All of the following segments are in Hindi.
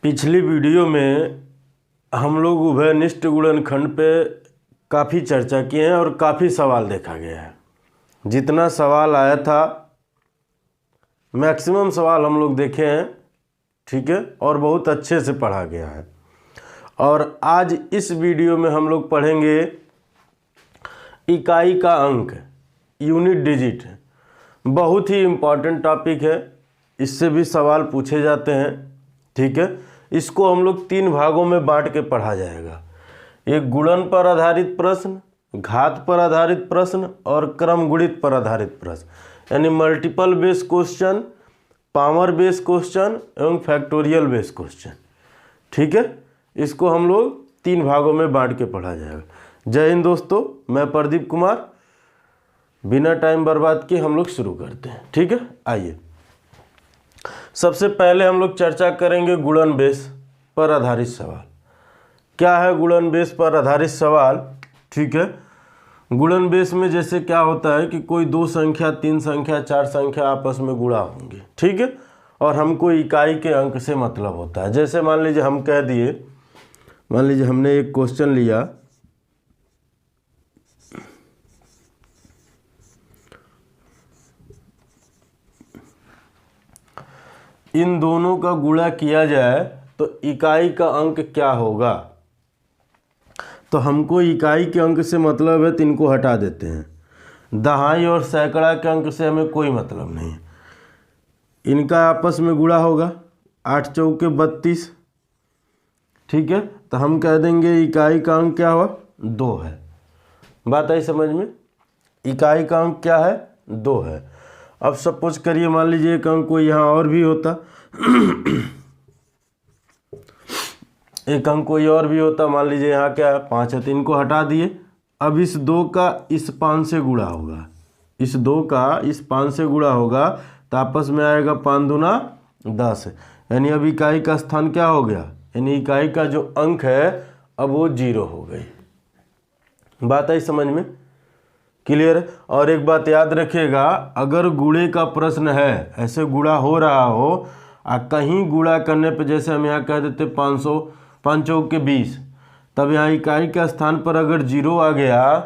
पिछली वीडियो में हम लोग उभयनिष्ठ गुणनखंड पे काफ़ी चर्चा किए हैं और काफ़ी सवाल देखा गया है। जितना सवाल आया था मैक्सिमम सवाल हम लोग देखे हैं, ठीक है, और बहुत अच्छे से पढ़ा गया है। और आज इस वीडियो में हम लोग पढ़ेंगे इकाई का अंक, यूनिट डिजिट। बहुत ही इम्पॉर्टेंट टॉपिक है, इससे भी सवाल पूछे जाते हैं, ठीक है। इसको हम लोग 3 भागों में बांट के पढ़ा जाएगा। एक गुणन पर आधारित प्रश्न, घात पर आधारित प्रश्न और क्रम गुणित पर आधारित प्रश्न, यानी multiple base question, power base question एवं फैक्टोरियल बेस क्वेश्चन, ठीक है। इसको हम लोग 3 भागों में बांट के पढ़ा जाएगा। जय हिंद दोस्तों, मैं प्रदीप कुमार। बिना टाइम बर्बाद किए हम लोग शुरू करते हैं, ठीक है। आइए, सबसे पहले हम लोग चर्चा करेंगे गुणन बेस पर आधारित सवाल। क्या है गुणन बेस पर आधारित सवाल, ठीक है। गुणन बेस में जैसे क्या होता है कि कोई 2 संख्या, 3 संख्या, 4 संख्या आपस में गुणा होंगे, ठीक है, और हमको इकाई के अंक से मतलब होता है। जैसे मान लीजिए हम कह दिए, मान लीजिए हमने एक क्वेश्चन लिया, इन दोनों का गुणा किया जाए तो इकाई का अंक क्या होगा। तो हमको इकाई के अंक से मतलब है, तो इनको हटा देते हैं। दहाई और सैकड़ा के अंक से हमें कोई मतलब नहीं है। इनका आपस में गुणा होगा, 8 चौके 32, ठीक है। तो हम कह देंगे इकाई का अंक क्या हुआ, 2 है। बात आई समझ में। इकाई का अंक क्या है, 2 है। अब सपोज करिए, मान लीजिए एक अंक कोई यहाँ और भी होता एक अंक कोई और भी होता, मान लीजिए यहाँ क्या है, 5 है, तो इनको हटा दिए। अब इस 2 का इस 5 से गुणा होगा, इस 2 का इस 5 से गुणा होगा, तो आपस में आएगा 5 दूना 10 है। यानी अब इकाई का स्थान क्या हो गया, यानी इकाई का जो अंक है अब वो 0 हो गई। बात आई समझ में, क्लियर है। और एक बात याद रखिएगा, अगर गुणे का प्रश्न है, ऐसे गुणा हो रहा हो, कहीं गुणा करने पे जैसे हम यहाँ कह देते 500, 5 चौके 20, तब यहाँ इकाई का स्थान पर अगर 0 आ गया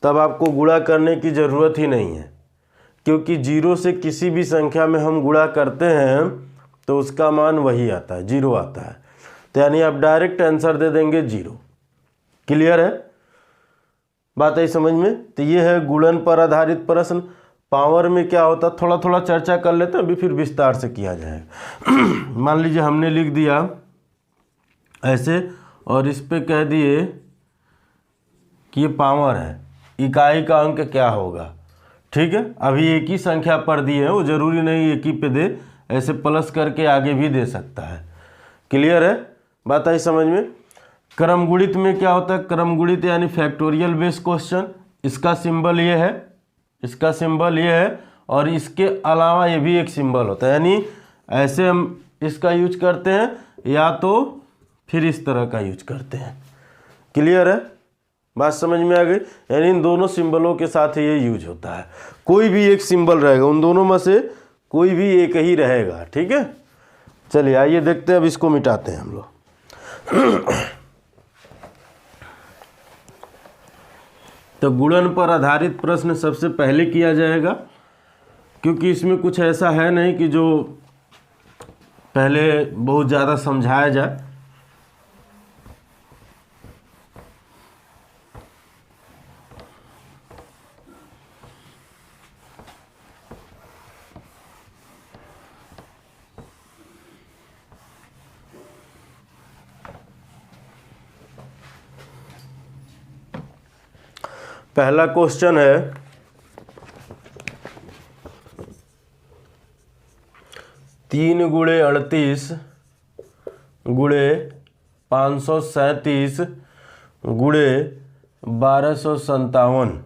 तब आपको गुणा करने की ज़रूरत ही नहीं है, क्योंकि 0 से किसी भी संख्या में हम गुणा करते हैं तो उसका मान वही आता है, 0 आता है। तो यानी आप डायरेक्ट आंसर दे देंगे 0। क्लियर है, बात आई समझ में। तो ये है गुणन पर आधारित प्रश्न। पावर में क्या होता, थोड़ा थोड़ा चर्चा कर लेते हैं, अभी फिर विस्तार से किया जाएगा। मान लीजिए हमने लिख दिया ऐसे और इस पे कह दिए कि ये पावर है, इकाई का अंक क्या होगा, ठीक है। अभी एक ही संख्या पर दी है, वो जरूरी नहीं एक ही पे दे, ऐसे प्लस करके आगे भी दे सकता है। क्लियर है, बात आई समझ में। क्रम गुणित में क्या होता है, क्रम गुणित यानी फैक्टोरियल बेस क्वेश्चन। इसका सिंबल ये है, इसका सिंबल ये है, और इसके अलावा ये भी एक सिंबल होता है, यानी ऐसे हम इसका यूज करते हैं या तो फिर इस तरह का यूज करते हैं। क्लियर है, बात समझ में आ गई। यानी इन दोनों सिंबलों के साथ ये यूज होता है। कोई भी एक सिंबल रहेगा, उन दोनों में से कोई भी एक ही रहेगा, ठीक है। चलिए आइए देखते हैं, अब इसको मिटाते हैं हम लोग। तो गुणन पर आधारित प्रश्न सबसे पहले किया जाएगा, क्योंकि इसमें कुछ ऐसा है नहीं कि जो पहले बहुत ज़्यादा समझाया जाए। पहला क्वेश्चन है, 3 गुणे 38 गुणे 537 गुणे 1257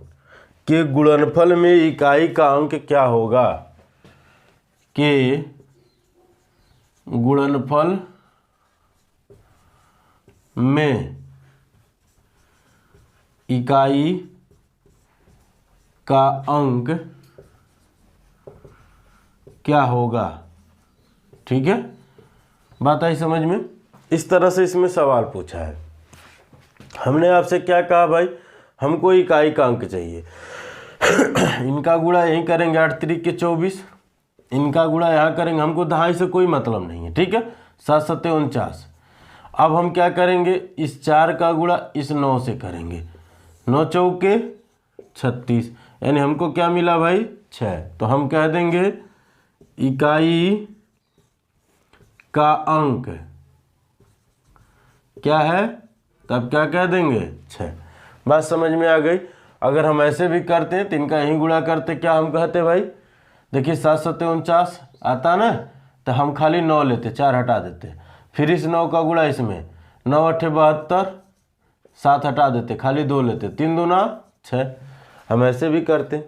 के गुणनफल में इकाई का अंक क्या होगा। के गुणनफल में इकाई का अंक क्या होगा, ठीक है। बात आई समझ में। इस तरह से इसमें सवाल पूछा है। हमने आपसे क्या कहा भाई, हमको इकाई का अंक चाहिए। इनका गुणा यहीं करेंगे 8 त्रिक के 24, इनका गुणा यहाँ करेंगे, हमको दहाई से कोई मतलब नहीं है, ठीक है। 7 सत्ते 49। अब हम क्या करेंगे, इस 4 का गुणा इस 9 से करेंगे, 9 चौके 36, यानी हमको क्या मिला भाई 6। तो हम कह देंगे इकाई का अंक क्या है, तब क्या कह देंगे 6। बात समझ में आ गई। अगर हम ऐसे भी करते हैं तो इनका यहीं गुणा करते, क्या हम कहते भाई, देखिए 7 सत्ते 49 आता ना, तो हम खाली 9 लेते, 4 हटा देते, फिर इस 9 का गुणा इसमें, 9 अट्ठे 72, 7 हटा देते, खाली 2 लेते, 3 दूना 6। हम ऐसे भी करते।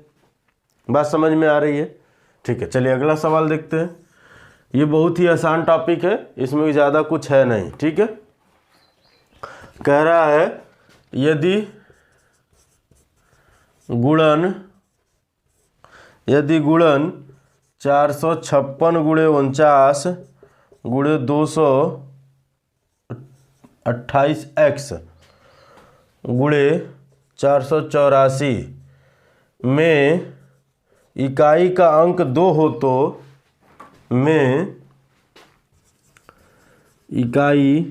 बात समझ में आ रही है, ठीक है। चलिए अगला सवाल देखते हैं। ये बहुत ही आसान टॉपिक है, इसमें ज़्यादा कुछ है नहीं, ठीक है। कह रहा है यदि गुणन 456 गुणे 49 गुणे 228x गुणे 484 में इकाई का अंक 2 हो तो में इकाई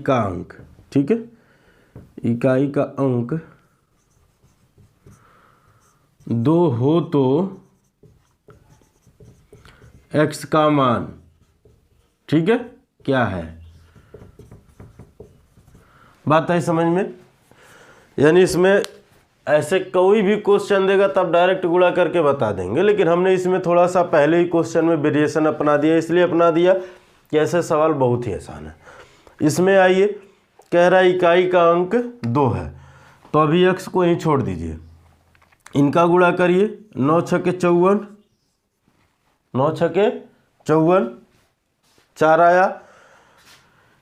का अंक, ठीक है, इकाई का अंक 2 हो तो x का मान, ठीक है, क्या है। बात है समझ में। यानी इसमें ऐसे कोई भी क्वेश्चन देगा तब डायरेक्ट गुणा करके बता देंगे, लेकिन हमने इसमें थोड़ा सा पहले ही क्वेश्चन में वेरिएशन अपना दिया, इसलिए अपना दिया कि ऐसे सवाल बहुत ही आसान है। इसमें आइए, कह रहा है इकाई का अंक 2 है, तो अभी x को यहीं छोड़ दीजिए, इनका गुणा करिए, 9 छके 54, 9 छके 54, 4 आया,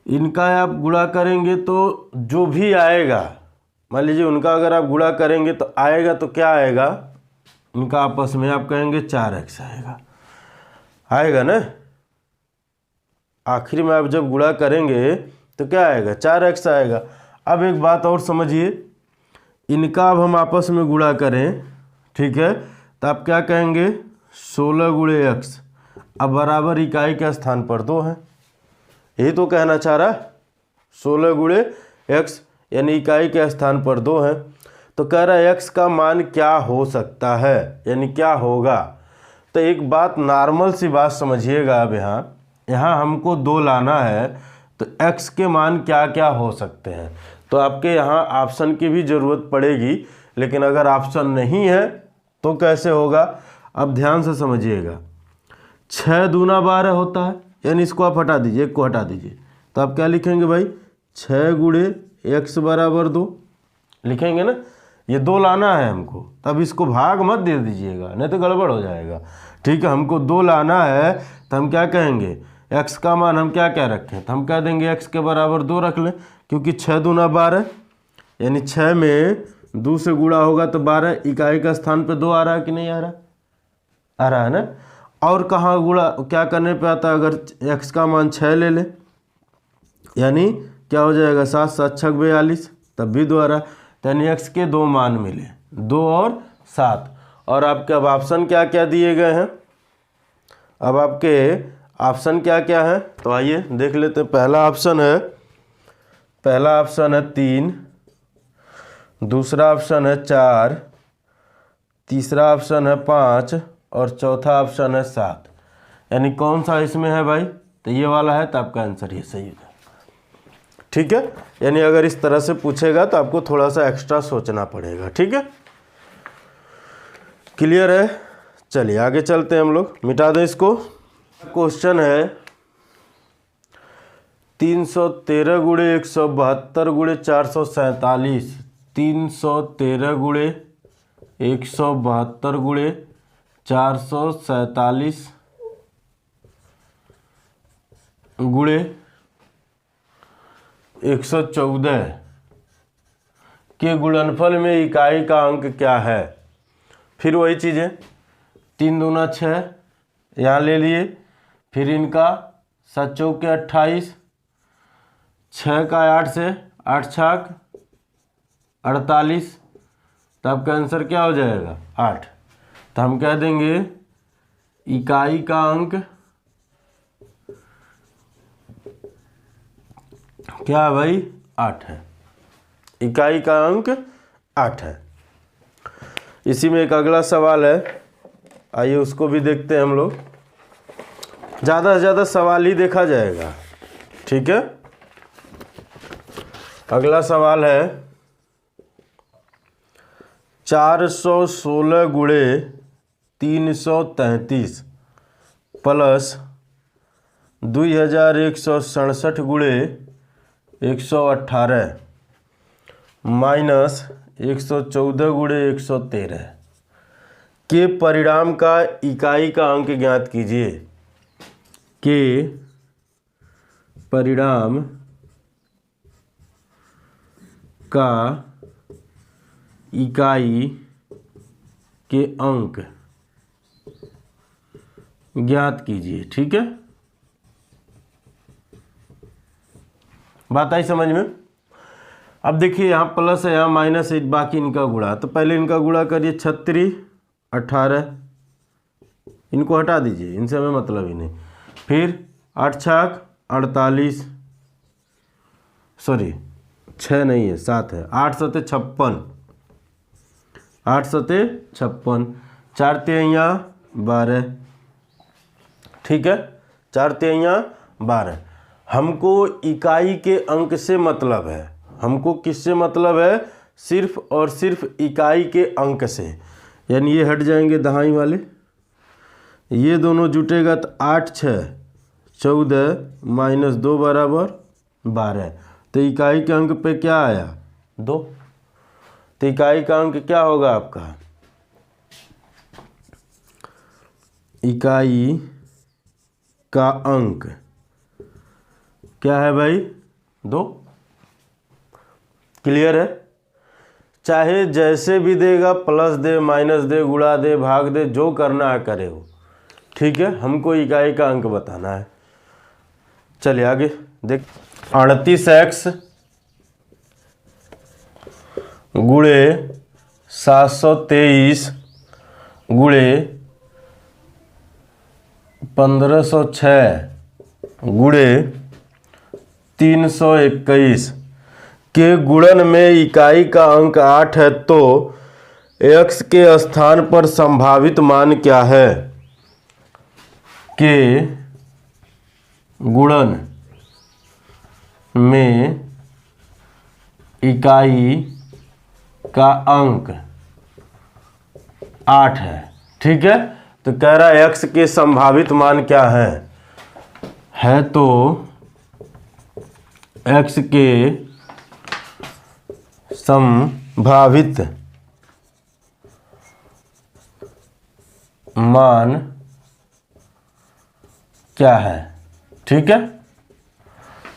इनका आप गुणा करेंगे तो जो भी आएगा, मान लीजिए उनका अगर आप गुणा करेंगे तो आएगा, तो क्या आएगा, इनका आपस में आप कहेंगे 4x आएगा ना। आखिर में आप जब गुणा करेंगे तो क्या आएगा, 4x आएगा। अब एक बात और समझिए, इनका अब हम आपस में गुणा करें, ठीक है, तो आप क्या कहेंगे, 16 गुणे x, अब बराबर इकाई के स्थान पर 2 है, यही तो कहना चाह रहा, 16 गुणे x यानी इकाई के स्थान पर 2 है। तो कह रहा है x का मान क्या हो सकता है, यानी क्या होगा। तो एक बात, नॉर्मल सी बात समझिएगा, अब यहाँ हमको 2 लाना है, तो x के मान क्या क्या हो सकते हैं। तो आपके यहाँ ऑप्शन की भी ज़रूरत पड़ेगी, लेकिन अगर ऑप्शन नहीं है तो कैसे होगा। अब ध्यान से समझिएगा, 6 दूना 12 होता है, यानी इसको आप हटा दीजिए, एक को हटा दीजिए, तो आप क्या लिखेंगे भाई, 6 गुणे x बराबर 2 लिखेंगे ना। ये 2 लाना है हमको, तब इसको भाग मत दे दीजिएगा, नहीं तो गड़बड़ हो जाएगा, ठीक है। हमको 2 लाना है, तो हम क्या कहेंगे, x का मान हम क्या क्या रखें, तो हम कह देंगे x के बराबर 2 रख लें, क्योंकि 6 दूना 12, यानी 6 में 2 से गुणा होगा तो 12, इकाई का स्थान पे 2 आ रहा है कि नहीं आ रहा, आ रहा है ना। और कहाँ गुणा क्या करने पे आता है, अगर x का मान 6 ले ले, यानी क्या हो जाएगा, 7 7 6 42, तब भी 2 आ रहा है, यानी x के 2 मान मिले, 2 और 7। और आपके अब ऑप्शन क्या क्या दिए गए हैं, अब आपके ऑप्शन क्या क्या है, तो आइए देख लेते हैं। पहला ऑप्शन है 3, दूसरा ऑप्शन है 4, तीसरा ऑप्शन है 5 और चौथा ऑप्शन है 7। यानी कौन सा इसमें है भाई, तो ये वाला है, तो आपका आंसर ये सही है, ठीक है। यानी अगर इस तरह से पूछेगा तो आपको थोड़ा सा एक्स्ट्रा सोचना पड़ेगा, ठीक है। क्लियर है। चलिए आगे चलते हैं हम लोग, मिटा दें इसको। क्वेश्चन है 313 गुणे 172 गुणे 447, 313 गुणे 172 गुणे 447 गुणे 114 के गुणनफल में इकाई का अंक क्या है। फिर वही चीज़ें, 3 दूना 6 यहाँ ले लिए, फिर इनका 7 चौके 28, 6 का 8 से 8 छाक 48, तो आपका आंसर क्या हो जाएगा 8। तो हम कह देंगे इकाई का अंक क्या है भाई 8 है। इकाई का अंक 8 है। इसी में एक अगला सवाल है, आइए उसको भी देखते हैं हम लोग। ज़्यादा से ज़्यादा सवाल ही देखा जाएगा, ठीक है। अगला सवाल है 416 गुणे 333 प्लस 2167 गुणे 118 माइनस 114 गुणे 113 के परिणाम का इकाई का अंक ज्ञात कीजिए। के परिणाम का इकाई के अंक ज्ञात कीजिए, ठीक है। बात आई समझ में। अब देखिए यहाँ प्लस है, यहाँ माइनस है, बाकी इनका गुणा। तो पहले इनका गुणा करिए, 36 18, इनको हटा दीजिए, इनसे हमें मतलब ही नहीं। फिर 8 छाक 48, सॉरी 6 नहीं है 7 है, 8 सते 56, 8 सते 56, 4 तिहाइयाँ 12, ठीक है, 4 तिहाइयाँ 12। हमको इकाई के अंक से मतलब है, हमको किससे मतलब है, सिर्फ और सिर्फ इकाई के अंक से। यानी ये हट जाएंगे दहाई वाले, ये दोनों जुटेगा तो 8 6 14 माइनस 2 बराबर 12। तो इकाई के अंक पे क्या आया 2। तो इकाई का अंक क्या होगा आपका, इकाई का अंक क्या है भाई 2। क्लियर है। चाहे जैसे भी देगा, प्लस दे माइनस दे गुणा दे भाग दे, जो करना है करे हो, ठीक है। हमको इकाई का अंक बताना है। चलिए आगे देख, 38x गुणे 723 गुणे 1506 गुणे 321 के गुणन में इकाई का अंक 8 है, तो x के स्थान पर संभावित मान क्या है। के गुणन में इकाई का अंक 8 है, ठीक है। तो कह रहा है x के संभावित मान क्या है तो x के संभावित मान क्या है, ठीक है।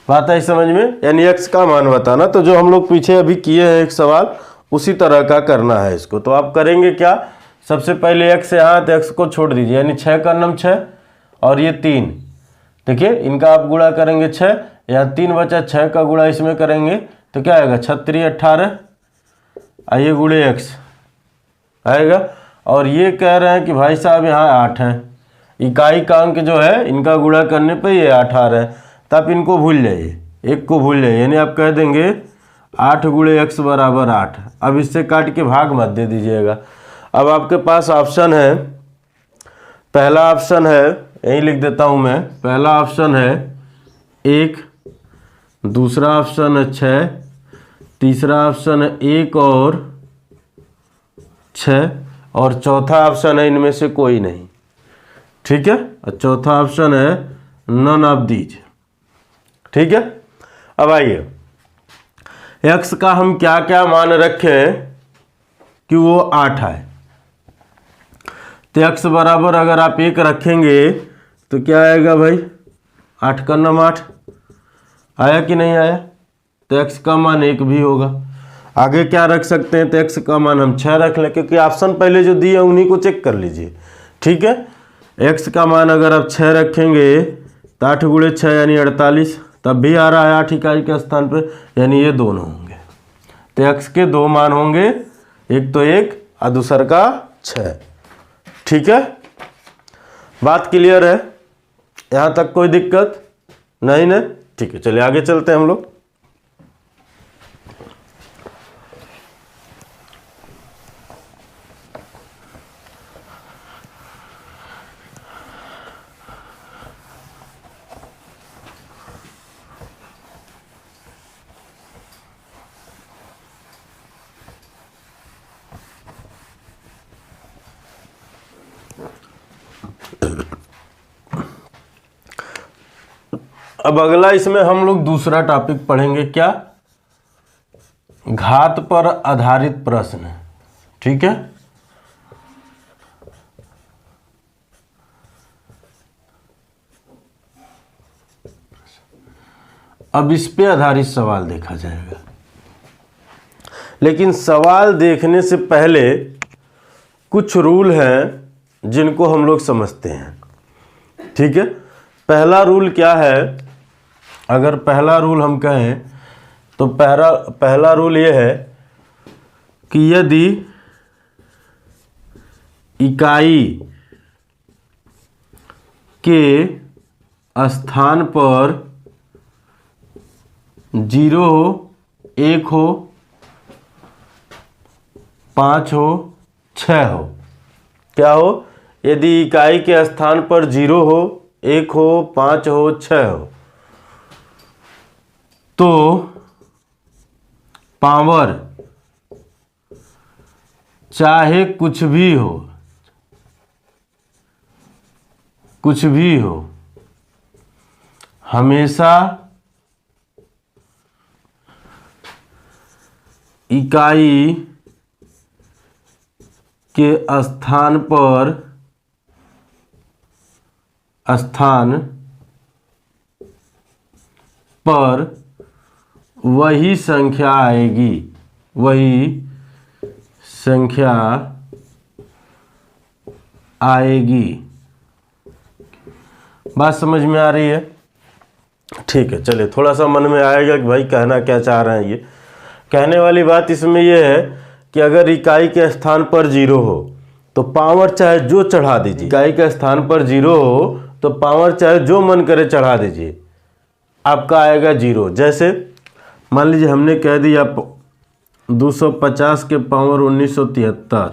बात आई समझ में। यानी x का मान बताना। तो जो हम लोग पीछे अभी किए हैं एक सवाल, उसी तरह का करना है इसको। तो आप करेंगे क्या, सबसे पहले x यहाँ, तो x को छोड़ दीजिए, यानी 6 का नम 6 और ये 3, देखिए इनका आप गुणा करेंगे 6, या 3 बचा, 6 का गुणा इसमें करेंगे तो क्या आएगा 36 18, आइए गुणे x आएगा। और ये कह रहे हैं कि भाई साहब यहाँ 8 हैं, इकाई का अंक जो है इनका गुणा करने पे ये 8 आ रहा है। तो आप इनको भूल जाइए, एक को भूल जाइए, यानी आप कह देंगे 8 गुणे x बराबर 8। अब इससे काट के भाग मत दे दीजिएगा। अब आपके पास ऑप्शन है, पहला ऑप्शन है, यही लिख देता हूँ मैं, पहला ऑप्शन है 1, दूसरा ऑप्शन है 6, तीसरा ऑप्शन है 1 और 6, और चौथा ऑप्शन है इनमें से कोई नहीं, ठीक है। और चौथा ऑप्शन है नन ऑफ दीज, ठीक है। अब आइए x का हम क्या क्या मान रखें कि वो 8 है। तो x बराबर अगर आप 1 रखेंगे तो क्या आएगा भाई, 8 का नम 8 आया कि नहीं आया। तो x का मान 1 भी होगा। आगे क्या रख सकते हैं, तो x का मान हम 6 रख लें, क्योंकि ऑप्शन पहले जो दिए उन्हीं को चेक कर लीजिए, ठीक है। x का मान अगर आप 6 रखेंगे तो 8 गुणे 6 यानी 48, तब भी आ रहा है 8 इकाई के स्थान पे, यानी ये दोनों होंगे। तो x के दो मान होंगे, एक तो 1 और दूसर का 6। ठीक है, बात क्लियर है? यहाँ तक कोई दिक्कत नहीं ना? ठीक है, चलिए आगे चलते हैं हम लोग। अब अगला इसमें हम लोग दूसरा टॉपिक पढ़ेंगे, क्या? घात पर आधारित प्रश्न। ठीक है, अब इस पे आधारित सवाल देखा जाएगा, लेकिन सवाल देखने से पहले कुछ रूल हैं जिनको हम लोग समझते हैं। ठीक है, पहला रूल क्या है? अगर पहला रूल हम कहें तो पहला रूल ये है कि यदि इकाई के स्थान पर 0 हो, 1 हो, 5 हो, 6 हो, क्या हो? यदि इकाई के स्थान पर 0 हो, 1 हो, 5 हो, 6 हो, तो पावर चाहे कुछ भी हो, कुछ भी हो, हमेशा इकाई के स्थान पर वही संख्या आएगी, वही संख्या आएगी। बात समझ में आ रही है? ठीक है, चलिए थोड़ा सा मन में आएगा कि भाई कहना क्या चाह रहे हैं। ये कहने वाली बात इसमें यह है कि अगर इकाई के स्थान पर 0 हो तो पावर चाहे जो चढ़ा दीजिए। इकाई के स्थान पर 0 हो तो पावर चाहे जो मन करे चढ़ा दीजिए, आपका आएगा 0। जैसे मान लीजिए हमने कह दिया 250 के पावर 1973,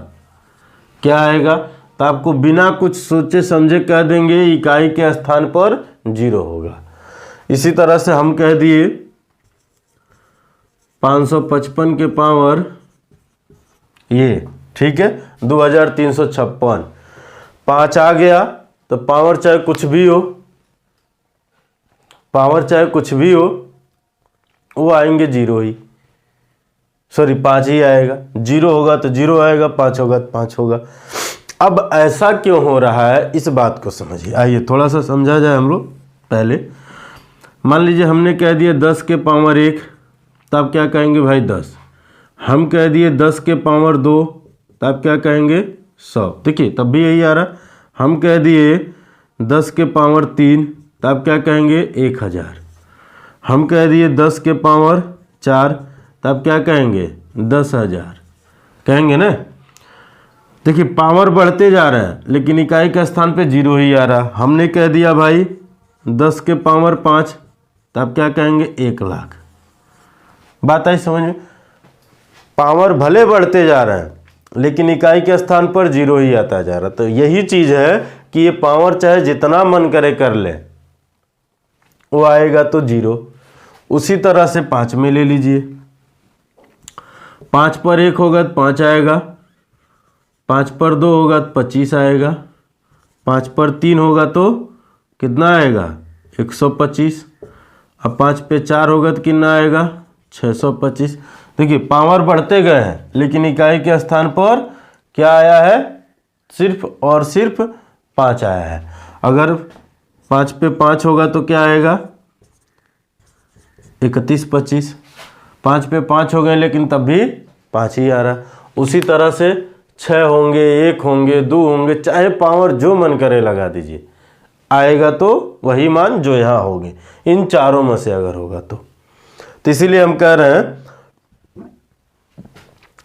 क्या आएगा? तो आपको बिना कुछ सोचे समझे कह देंगे इकाई के स्थान पर 0 होगा। इसी तरह से हम कह दिए 555 के पावर ये, ठीक है, 2356, 5 आ गया तो पावर चाहे कुछ भी हो, पावर चाहे कुछ भी हो, वो आएंगे 0 ही, सॉरी 5 ही आएगा। 0 होगा तो 0 आएगा, 5 होगा तो 5 होगा। अब ऐसा क्यों हो रहा है, इस बात को समझिए। आइए थोड़ा सा समझा जाए हम लोग। पहले मान लीजिए हमने कह दिया 10 के पावर 1, तब क्या कहेंगे भाई 10। हम कह दिए 10 के पावर 2, तब क्या कहेंगे 100। देखिए तब भी यही आ रहा। हम कह दिए 10 के पावर 3, तब क्या कहेंगे 1000। हम कह दिए 10 के पावर 4, तब क्या कहेंगे 10,000 कहेंगे ना। देखिए पावर बढ़ते जा रहे हैं लेकिन इकाई के स्थान पे 0 ही आ रहा। हमने कह दिया भाई 10 के पावर 5, तब क्या कहेंगे 1 लाख। बात आई समझ में? पावर भले बढ़ते जा रहे हैं लेकिन इकाई के स्थान पर 0 ही आता जा रहा। तो यही चीज़ है कि ये पावर चाहे जितना मन करे कर ले, वो आएगा तो 0। उसी तरह से 5 में ले लीजिए, 5 पर 1 होगा तो 5 आएगा, 5 पर 2 होगा तो 25 आएगा, 5 पर 3 होगा तो कितना आएगा 125, अब 5 पे 4 होगा तो कितना आएगा 625। देखिए पावर बढ़ते गए हैं लेकिन इकाई के स्थान पर क्या आया है, सिर्फ और सिर्फ 5 आया है। अगर 5 पे 5 होगा तो क्या आएगा 3125। 5 पे 5 हो गए लेकिन तब भी 5 ही आ रहा। उसी तरह से 6 होंगे, 1 होंगे, 2 होंगे, चाहे पावर जो मन करे लगा दीजिए, आएगा तो वही मान जो यहाँ होंगे, इन चारों में से अगर होगा तो इसीलिए हम कह रहे हैं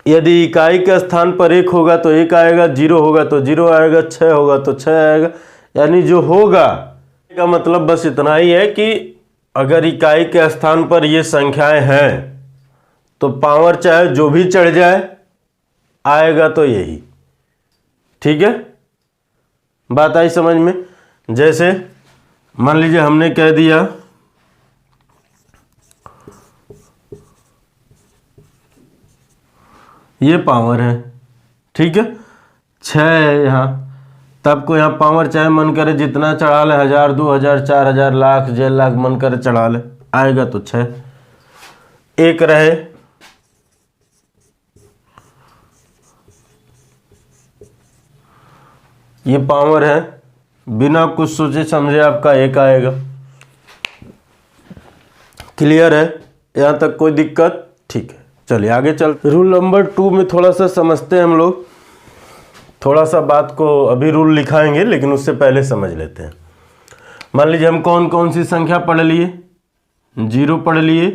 यदि इकाई के स्थान पर 1 होगा तो 1 आएगा, 0 होगा तो 0 आएगा, 6 होगा तो 6 आएगा। यानी जो होगा का मतलब बस इतना ही है कि अगर इकाई के स्थान पर ये संख्याएं हैं तो पावर चाहे जो भी चढ़ जाए आएगा तो यही। ठीक है, बात आई समझ में। जैसे मान लीजिए हमने कह दिया ये पावर है, ठीक है, 6 है यहाँ, तब को यहाँ पावर चाहे मन करे जितना चढ़ा ले, 1000, 2000, 4000, लाख, 1 लाख मन करे चढ़ा ले, आएगा तो 6। 1 रहे, ये पावर है, बिना कुछ सोचे समझे आपका 1 आएगा। क्लियर है, यहाँ तक कोई दिक्कत? ठीक है, चलिए आगे चल। रूल नंबर 2 में थोड़ा सा समझते हैं हम लोग, थोड़ा सा बात को अभी रूल लिखाएंगे लेकिन उससे पहले समझ लेते हैं। मान लीजिए हम कौन कौन सी संख्या पढ़ लिए, 0 पढ़ लिए,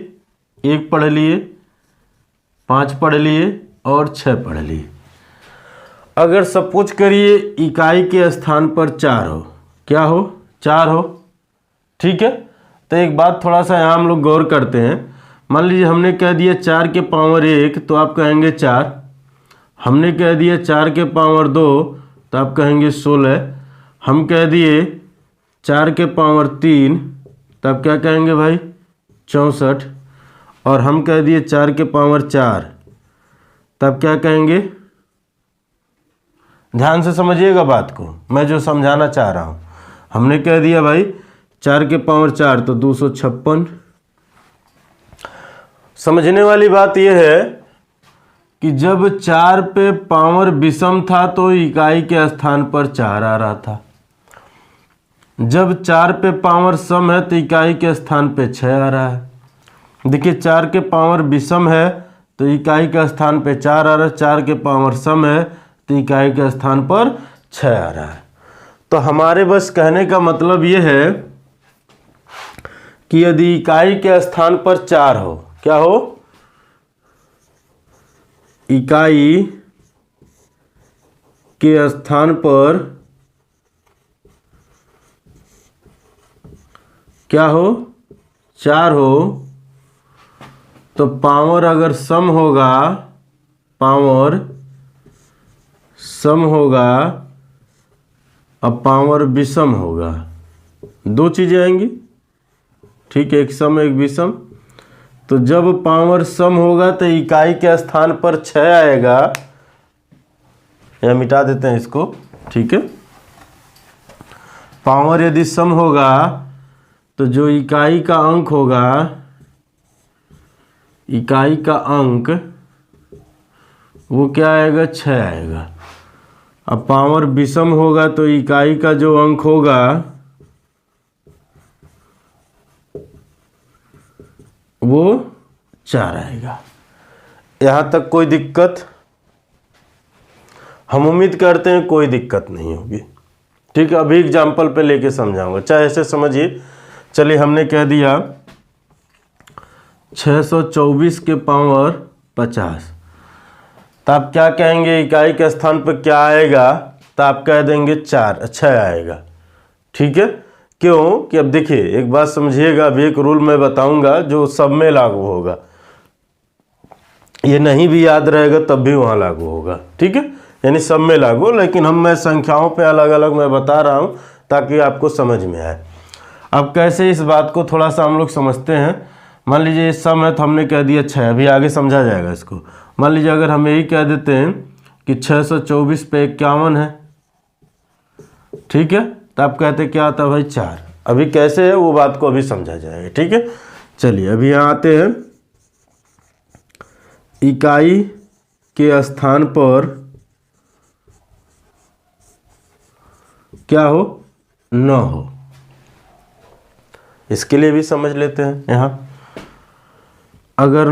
1 पढ़ लिए, 5 पढ़ लिए और 6 पढ़ लिए। अगर सपोज करिए इकाई के स्थान पर 4 हो, क्या हो, 4 हो, ठीक है। तो एक बात थोड़ा सा यहाँ हम लोग गौर करते हैं। मान लीजिए हमने कह दिया 4 के पावर 1 तो आप कहेंगे 4, हमने कह दिया 4 के पावर 2 तो आप कहेंगे 16, हम कह दिए 4 के पावर 3 तब क्या कहेंगे भाई 64, और हम कह दिए 4 के पावर 4 तब क्या कहेंगे। ध्यान से समझिएगा बात को, मैं जो समझाना चाह रहा हूँ। हमने कह दिया भाई 4 के पावर 4 तो 256। समझने वाली बात यह है कि जब 4 पे पावर विषम था तो इकाई के स्थान पर 4 आ रहा था, जब 4 पे पावर सम है तो इकाई के स्थान पे 6 आ रहा है। देखिए 4 के पावर विषम है तो इकाई के स्थान पे 4 आ रहा है, 4 के पावर सम है तो इकाई के स्थान पर 6 आ रहा है। तो हमारे बस कहने का मतलब ये है कि यदि इकाई के स्थान पर 4 हो, क्या हो, इकाई के स्थान पर क्या हो, 4 हो, तो पावर अगर सम होगा, पावर सम होगा और पावर विषम होगा, 2 चीज़ें आएंगी, ठीक है, एक सम एक विषम। तो जब पावर सम होगा तो इकाई के स्थान पर 6 आएगा, या मिटा देते हैं इसको, ठीक है। पावर यदि सम होगा तो जो इकाई का अंक होगा, इकाई का अंक वो क्या आएगा, 6 आएगा। अब पावर विषम होगा तो इकाई का जो अंक होगा वो 4 आएगा। यहाँ तक कोई दिक्कत? हम उम्मीद करते हैं कोई दिक्कत नहीं होगी, ठीक है। अभी एग्जाम्पल पे लेके समझाऊंगा, चाहे ऐसे समझिए। चलिए हमने कह दिया 624 के पावर 50, तो आप क्या कहेंगे, इकाई के स्थान पर क्या आएगा, तो आप कह देंगे 6 आएगा, ठीक है। क्यों कि अब देखिए एक बात समझिएगा, अभी एक रूल मैं बताऊंगा जो सब में लागू होगा, ये नहीं भी याद रहेगा तब भी वहाँ लागू होगा, ठीक है, यानी सब में लागू, लेकिन मैं संख्याओं पे अलग अलग मैं बता रहा हूँ ताकि आपको समझ में आए। अब कैसे इस बात को थोड़ा सा हम लोग समझते हैं। मान लीजिए इस सम है तो हमने कह दिया 6, अभी आगे समझा जाएगा इसको। मान लीजिए अगर हम यही कह देते हैं कि 624 पे 51 है, ठीक है, तो आप कहते क्या आता है भाई 4। अभी कैसे है वो बात को अभी समझा जाएगा, ठीक है। चलिए अभी यहाँ आते हैं, इकाई के स्थान पर क्या हो, 9 हो, इसके लिए भी समझ लेते हैं। यहाँ अगर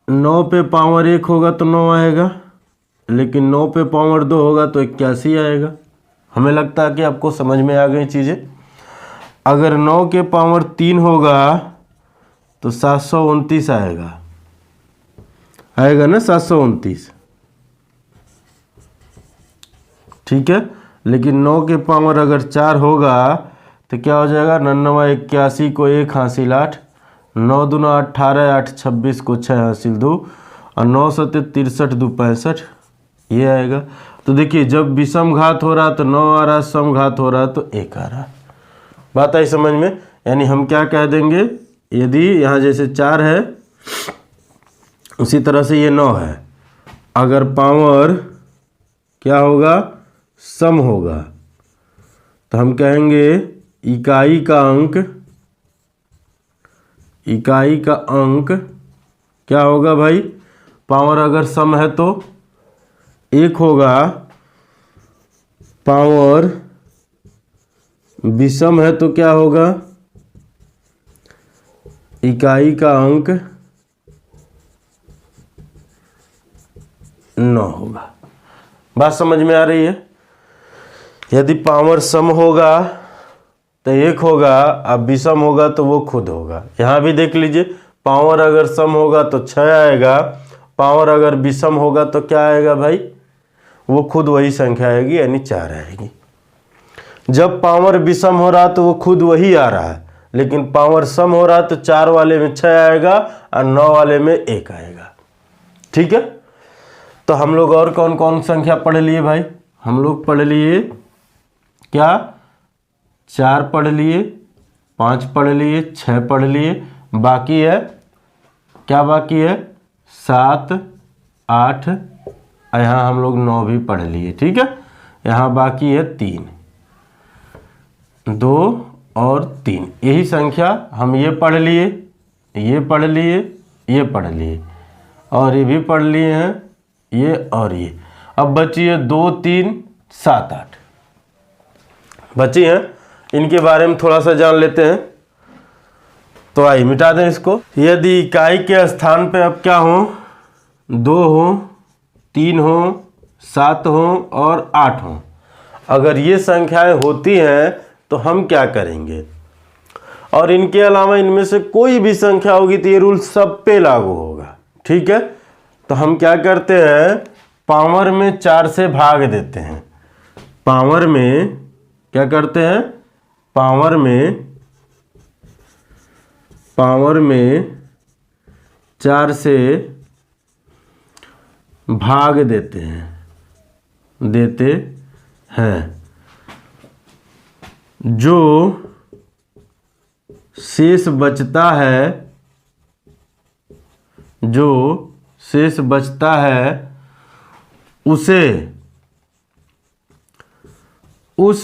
9 पे पावर 1 होगा तो 9 आएगा, लेकिन 9 पे पावर 2 होगा तो 81 आएगा। हमें लगता है कि आपको समझ में आ गई चीज़ें। अगर 9 के पावर 3 होगा तो 729 आएगा ना, 729, ठीक है। लेकिन 9 के पावर अगर 4 होगा तो क्या हो जाएगा, 99 81 को 1 हासिल 8, 9 दूना 18, 8 26 को 6 हासिल 2, और 9 सत्ते 63 2 65, ये आएगा। तो देखिए जब विषम घात हो रहा तो 9 आ रहा, सम घात हो रहा तो 1 आ रहा। बात आई समझ में। यानी हम क्या कह देंगे, यदि यहाँ जैसे 4 है उसी तरह से ये 9 है, अगर पावर क्या होगा, सम होगा, तो हम कहेंगे इकाई का अंक क्या होगा भाई, पावर अगर सम है तो 1 होगा, पावर विषम है तो क्या होगा, इकाई का अंक 9 होगा। बात समझ में आ रही है। यदि पावर सम होगा तो 1 होगा, अब विषम होगा तो वो खुद होगा। यहाँ भी देख लीजिए, पावर अगर सम होगा तो 6 आएगा, पावर अगर विषम होगा तो क्या आएगा भाई, वो खुद वही संख्या आएगी, यानी 4 आएगी। जब पावर विषम हो रहा तो वो खुद वही आ रहा है, लेकिन पावर सम हो रहा तो 4 वाले में 6 आएगा और 9 वाले में 1 आएगा। ठीक है। तो हम लोग और कौन कौन संख्या पढ़ लिए भाई, हम लोग पढ़ लिए क्या, 4 पढ़ लिए, 5 पढ़ लिए, 6 पढ़ लिए, बाकी है क्या, बाकी है 7 8, यहाँ हम लोग 9 भी पढ़ लिए। ठीक है। यहाँ बाकी है 3, 2 और 3, यही संख्या हम ये पढ़ लिए, ये पढ़ लिए, ये पढ़ लिए, और ये भी पढ़ लिए हैं, ये और ये। अब बची है 2 3 7 8 बची हैं, इनके बारे में थोड़ा सा जान लेते हैं। तो आइए मिटा दें इसको। यदि इकाई के स्थान पे अब क्या हो, 2 हो, 3 हो, 7 हो और 8 हो, अगर ये संख्याएं होती हैं तो हम क्या करेंगे, और इनके अलावा इनमें से कोई भी संख्या होगी तो ये रूल सब पे लागू होगा। ठीक है। तो हम क्या करते हैं, पावर में 4 से भाग देते हैं, पावर में क्या करते हैं, पावर में 4 से भाग देते हैं, जो शेष बचता है उसे उस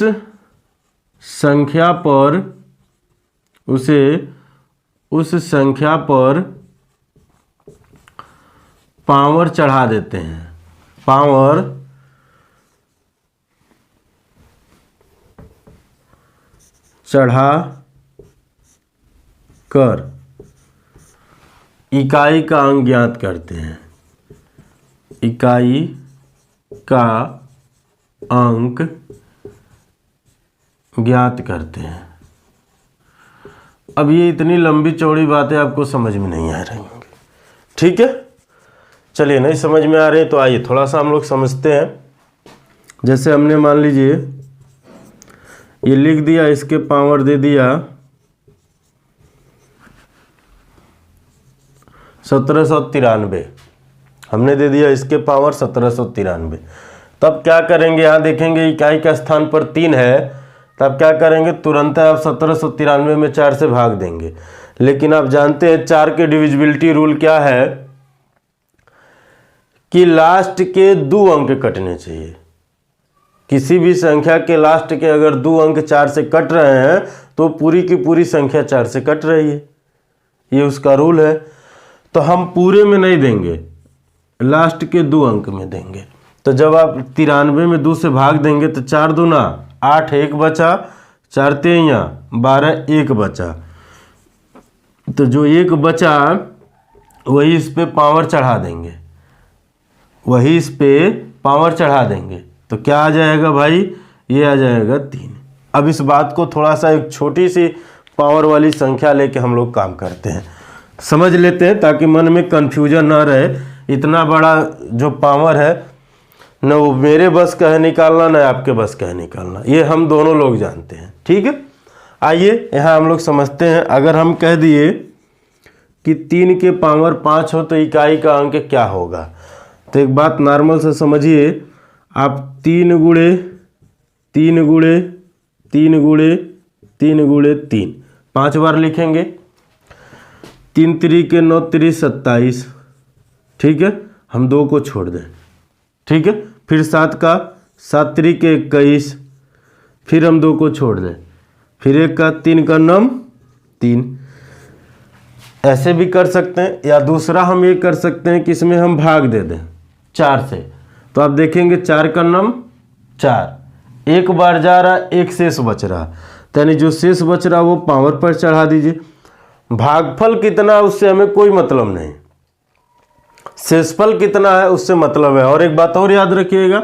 संख्या पर पावर चढ़ा देते हैं, पावर चढ़ा कर इकाई का अंक ज्ञात करते हैं, इकाई का अंक ज्ञात करते हैं। अब ये इतनी लंबी चौड़ी बातें आपको समझ में नहीं आ रही होंगी। ठीक है। चलिए, नहीं समझ में आ रही तो आइए थोड़ा सा हम लोग समझते हैं। जैसे हमने मान लीजिए ये लिख दिया, इसके पावर दे दिया 1793, हमने दे दिया इसके पावर 1793। तब क्या करेंगे, यहाँ देखेंगे इकाई का स्थान पर 3 है, तब क्या करेंगे, तुरंत आप 1793 में 4 से भाग देंगे। लेकिन आप जानते हैं 4 के डिविजिबिलिटी रूल क्या है, कि लास्ट के 2 अंक कटने चाहिए। किसी भी संख्या के लास्ट के अगर 2 अंक 4 से कट रहे हैं तो पूरी की पूरी संख्या 4 से कट रही है, ये उसका रूल है। तो हम पूरे में नहीं देंगे, लास्ट के 2 अंक में देंगे। तो जब आप 93 में 2 से भाग देंगे तो 4 दूना 8, 1 बचा, 4 तेइयां 12, 1 बचा। तो जो 1 बचा वही इस पे पावर चढ़ा देंगे, वही इस पे पावर चढ़ा देंगे तो क्या आ जाएगा भाई, ये आ जाएगा 3। अब इस बात को थोड़ा सा एक छोटी सी पावर वाली संख्या लेके हम लोग काम करते हैं, समझ लेते हैं ताकि मन में कन्फ्यूजन ना रहे। इतना बड़ा जो पावर है न वो मेरे बस का है निकालना, न आपके बस का है निकालना, ये हम दोनों लोग जानते हैं। ठीक है, आइए यहाँ हम लोग समझते हैं। अगर हम कह दिए कि 3 के पावर 5 हो तो इकाई का अंक क्या होगा, तो एक बात नॉर्मल से समझिए आप 3 गुणे 3 गुणे 3 गुणे 3 गुणे 3 5 बार लिखेंगे। 3 3 9 3 27, ठीक है, हम 2 को छोड़ दें। ठीक है, फिर 7 का 7 3 21, फिर हम 2 को छोड़ दें, फिर 1 का 3 का 9 3। ऐसे भी कर सकते हैं, या दूसरा हम ये कर सकते हैं कि इसमें हम भाग दे दें 4 से, तो आप देखेंगे 4 का 9 4, 1 बार जा रहा, 1 शेष बच रहा, तो यानी जो शेष बच रहा वो पावर पर चढ़ा दीजिए। भागफल कितना उससे हमें कोई मतलब नहीं, शेषफल कितना है उससे मतलब है। और एक बात और याद रखिएगा,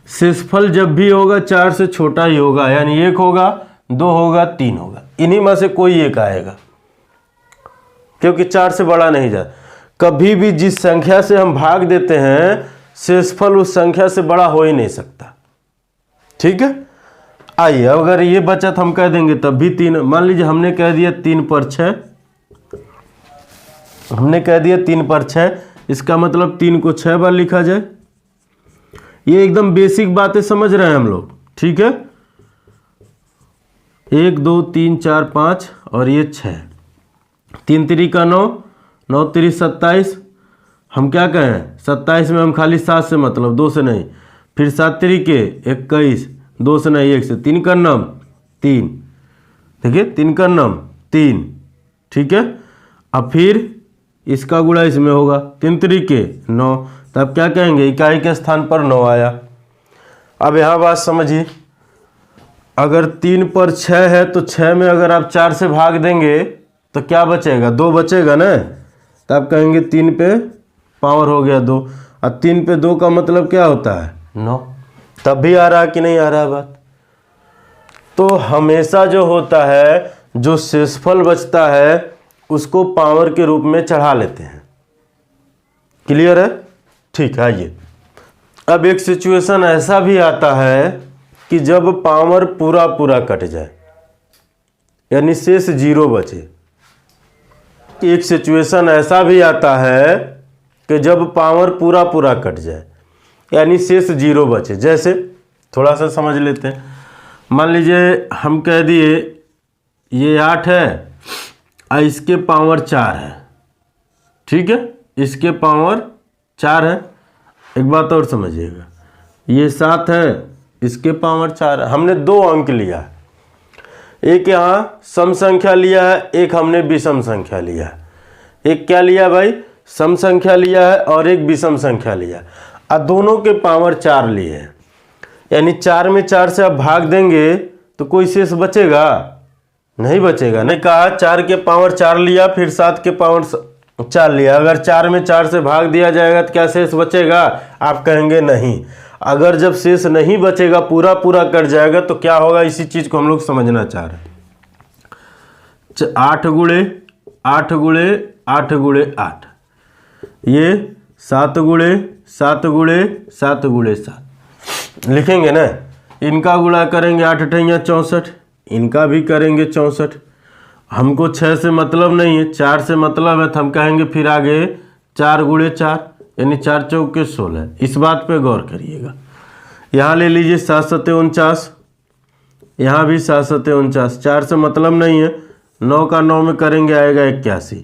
शेषफल जब भी होगा 4 से छोटा ही होगा, यानी 1 होगा 2 होगा 3 होगा, इन्हीं में से कोई एक आएगा, क्योंकि 4 से बड़ा नहीं जा। कभी भी जिस संख्या से हम भाग देते हैं शेषफल उस संख्या से बड़ा हो ही नहीं सकता। ठीक है, आइए अगर ये बचत हम कह देंगे तब भी 3, मान लीजिए हमने कह दिया 3 पर 6, हमने कह दिया 3 पर 6, इसका मतलब 3 को 6 बार लिखा जाए। ये एकदम बेसिक बातें समझ रहे हैं हम लोग। ठीक है, 1 2 3 4 5 और ये 6, 3 3 का 9 9 3 27, हम क्या कहें 27 में हम खाली 7 से मतलब 2 से नहीं, फिर 7 3 के 21, 2 से नहीं 1 से, 3 का 9 3, देखिए 3 का 9 3। ठीक है, अब फिर इसका गुणा इसमें होगा, 3 3 के 9, तब क्या कहेंगे इकाई के स्थान पर 9 आया। अब यहाँ बात समझिए, अगर 3 पर 6 है तो 6 में अगर आप 4 से भाग देंगे तो क्या बचेगा, 2 बचेगा ना, तब कहेंगे 3 पे पावर हो गया 2, और 3 पे 2 का मतलब क्या होता है 9। तब भी आ रहा कि नहीं आ रहा है बात। तो हमेशा जो होता है, जो शेषफल बचता है उसको पावर के रूप में चढ़ा लेते हैं। क्लियर है? ठीक है, आइए अब एक सिचुएशन ऐसा भी आता है कि जब पावर पूरा पूरा कट जाए, यानी शेष 0 बचे। एक सिचुएशन ऐसा भी आता है कि जब पावर पूरा पूरा कट जाए, यानी शेष 0 बचे। जैसे थोड़ा सा समझ लेते हैं, मान लीजिए हम कह दिए ये 8 है और इसके पावर 4 है। ठीक है, इसके पावर 4 है। एक बात और समझिएगा, ये 7 है, इसके पावर 4 है। हमने 2 अंक लिया है, एक यहाँ सम संख्या लिया है, एक हमने विषम संख्या लिया है। एक क्या लिया भाई, सम संख्या लिया है और एक विषम संख्या लिया, और दोनों के पावर 4 लिए हैं। यानी 4 में 4 से आप भाग देंगे तो कोई शेष बचेगा नहीं, बचेगा नहीं। कहा 4 के पावर 4 लिया, फिर 7 के पावर 4 लिया, अगर 4 में 4 से भाग दिया जाएगा तो क्या शेष बचेगा, आप कहेंगे नहीं। अगर जब शेष नहीं बचेगा, पूरा पूरा कट जाएगा, तो क्या होगा, इसी चीज को हम लोग समझना चाह रहे हैं। 8 गुणे 8 गुणे 8 गुणे 8, ये 7 गुणे 7 गुणे 7 गुणे 7 लिखेंगे ना। इनका गुणा करेंगे 8 अठैया 64, इनका भी करेंगे 64। हमको 6 से मतलब नहीं है, 4 से मतलब है, तो हम कहेंगे फिर आगे 4 गुणे 4, यानी 4 चौके 16। इस बात पे गौर करिएगा। यहाँ ले लीजिए 7 7 49, यहाँ भी 7 7 49, 4 से मतलब नहीं है, 9 का 9 में करेंगे आएगा 81।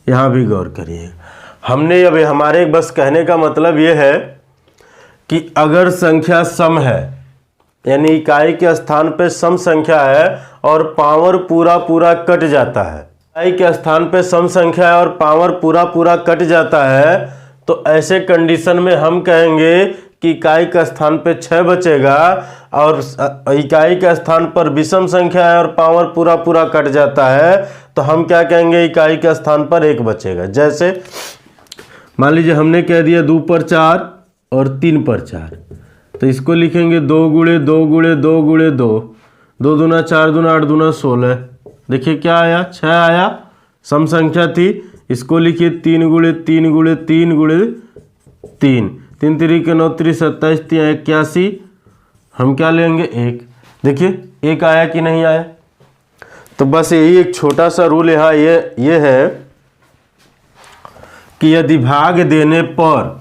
यहाँ भी गौर करिएगा। हमने अब हमारे बस कहने का मतलब ये है कि अगर संख्या सम है, यानी इकाई के स्थान पे सम संख्या है और पावर पूरा पूरा कट जाता है, इकाई के स्थान पे सम संख्या है और पावर पूरा पूरा कट जाता है, तो ऐसे कंडीशन में हम कहेंगे कि इकाई का स्थान पे 6 बचेगा और इकाई के स्थान पर विषम संख्या है और पावर पूरा पूरा कट जाता है, तो हम क्या कहेंगे, इकाई के स्थान पर 1 बचेगा। जैसे मान लीजिए हमने कह दिया 2 पर 4, और 3 पर 4, तो इसको लिखेंगे 2 गुणे 2 गुणे 2 गुणे 2, 2 दूना 4 दूना 8 दूना 16। देखिए क्या आया, 6 आया, सम संख्या थी। इसको लिखिए 3 गुणे 3 गुणे 3 गुणे 3, 3 3 9 3 27 3 81, हम क्या लेंगे 1। देखिए 1 आया कि नहीं आया। तो बस यही एक छोटा सा रूल यहाँ ये है कि यदि भाग देने पर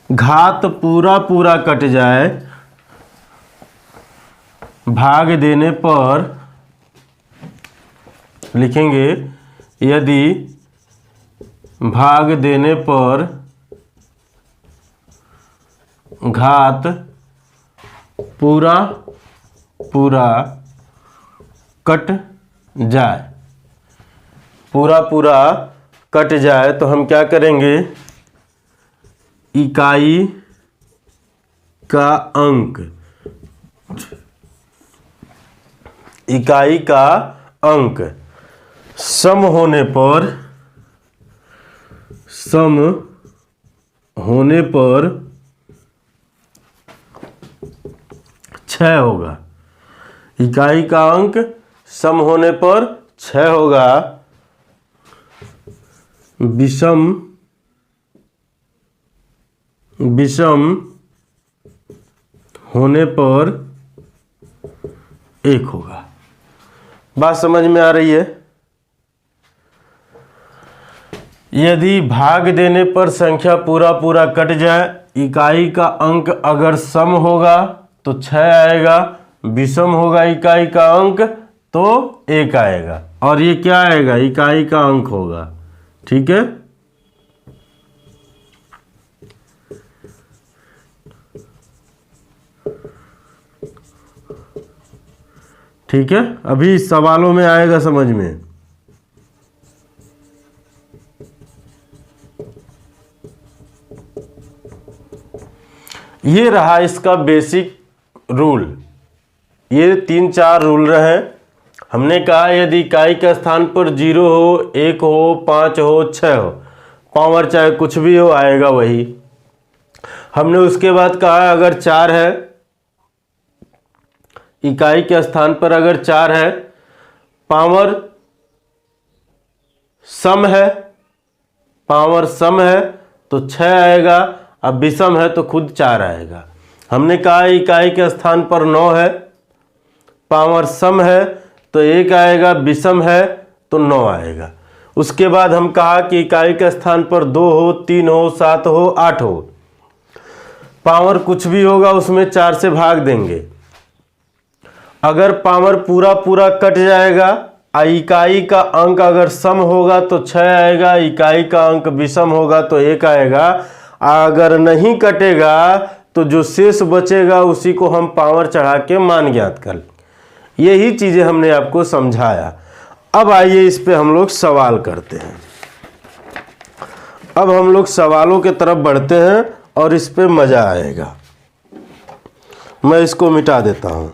घात पूरा पूरा कट जाए, भाग देने पर लिखेंगे यदि भाग देने पर घात पूरा पूरा कट जाए, पूरा पूरा कट जाए, तो हम क्या करेंगे, इकाई का अंक, इकाई का अंक सम होने पर 6 होगा। इकाई का अंक सम होने पर 6 होगा, विषम होने पर 1 होगा। बात समझ में आ रही है। यदि भाग देने पर संख्या पूरा पूरा कट जाए, इकाई का अंक अगर सम होगा तो 6 आएगा, विषम होगा इकाई का अंक तो 1 आएगा, और ये क्या आएगा, इकाई का अंक होगा। ठीक है, ठीक है, अभी सवालों में आएगा समझ में। ये रहा इसका बेसिक रूल। ये 3-4 रूल रहे। हमने कहा यदि इकाई के स्थान पर 0 हो, 1 हो, 5 हो, 6 हो, पावर चाहे कुछ भी हो आएगा वही। हमने उसके बाद कहा अगर 4 है, इकाई के स्थान पर अगर 4 है, पावर सम है, पावर सम है तो 6 आएगा, अब विषम है तो खुद 4 आएगा। हमने कहा इकाई के स्थान पर 9 है, पावर सम है तो 1 आएगा, विषम है तो 9 आएगा। उसके बाद हम कहा कि इकाई के स्थान पर 2 हो, 3 हो, 7 हो, 8 हो, पावर कुछ भी होगा उसमें 4 से भाग देंगे। अगर पावर पूरा पूरा कट जाएगा, इकाई का अंक अगर सम होगा तो 6 आएगा, इकाई का अंक विषम होगा तो 1 आएगा। अगर नहीं कटेगा तो जो शेष बचेगा उसी को हम पावर चढ़ा के मान ज्ञात कर। यही चीजें हमने आपको समझाया। अब आइए इस पे हम लोग सवाल करते हैं। अब हम लोग सवालों के तरफ बढ़ते हैं और इस पे मजा आएगा। मैं इसको मिटा देता हूं।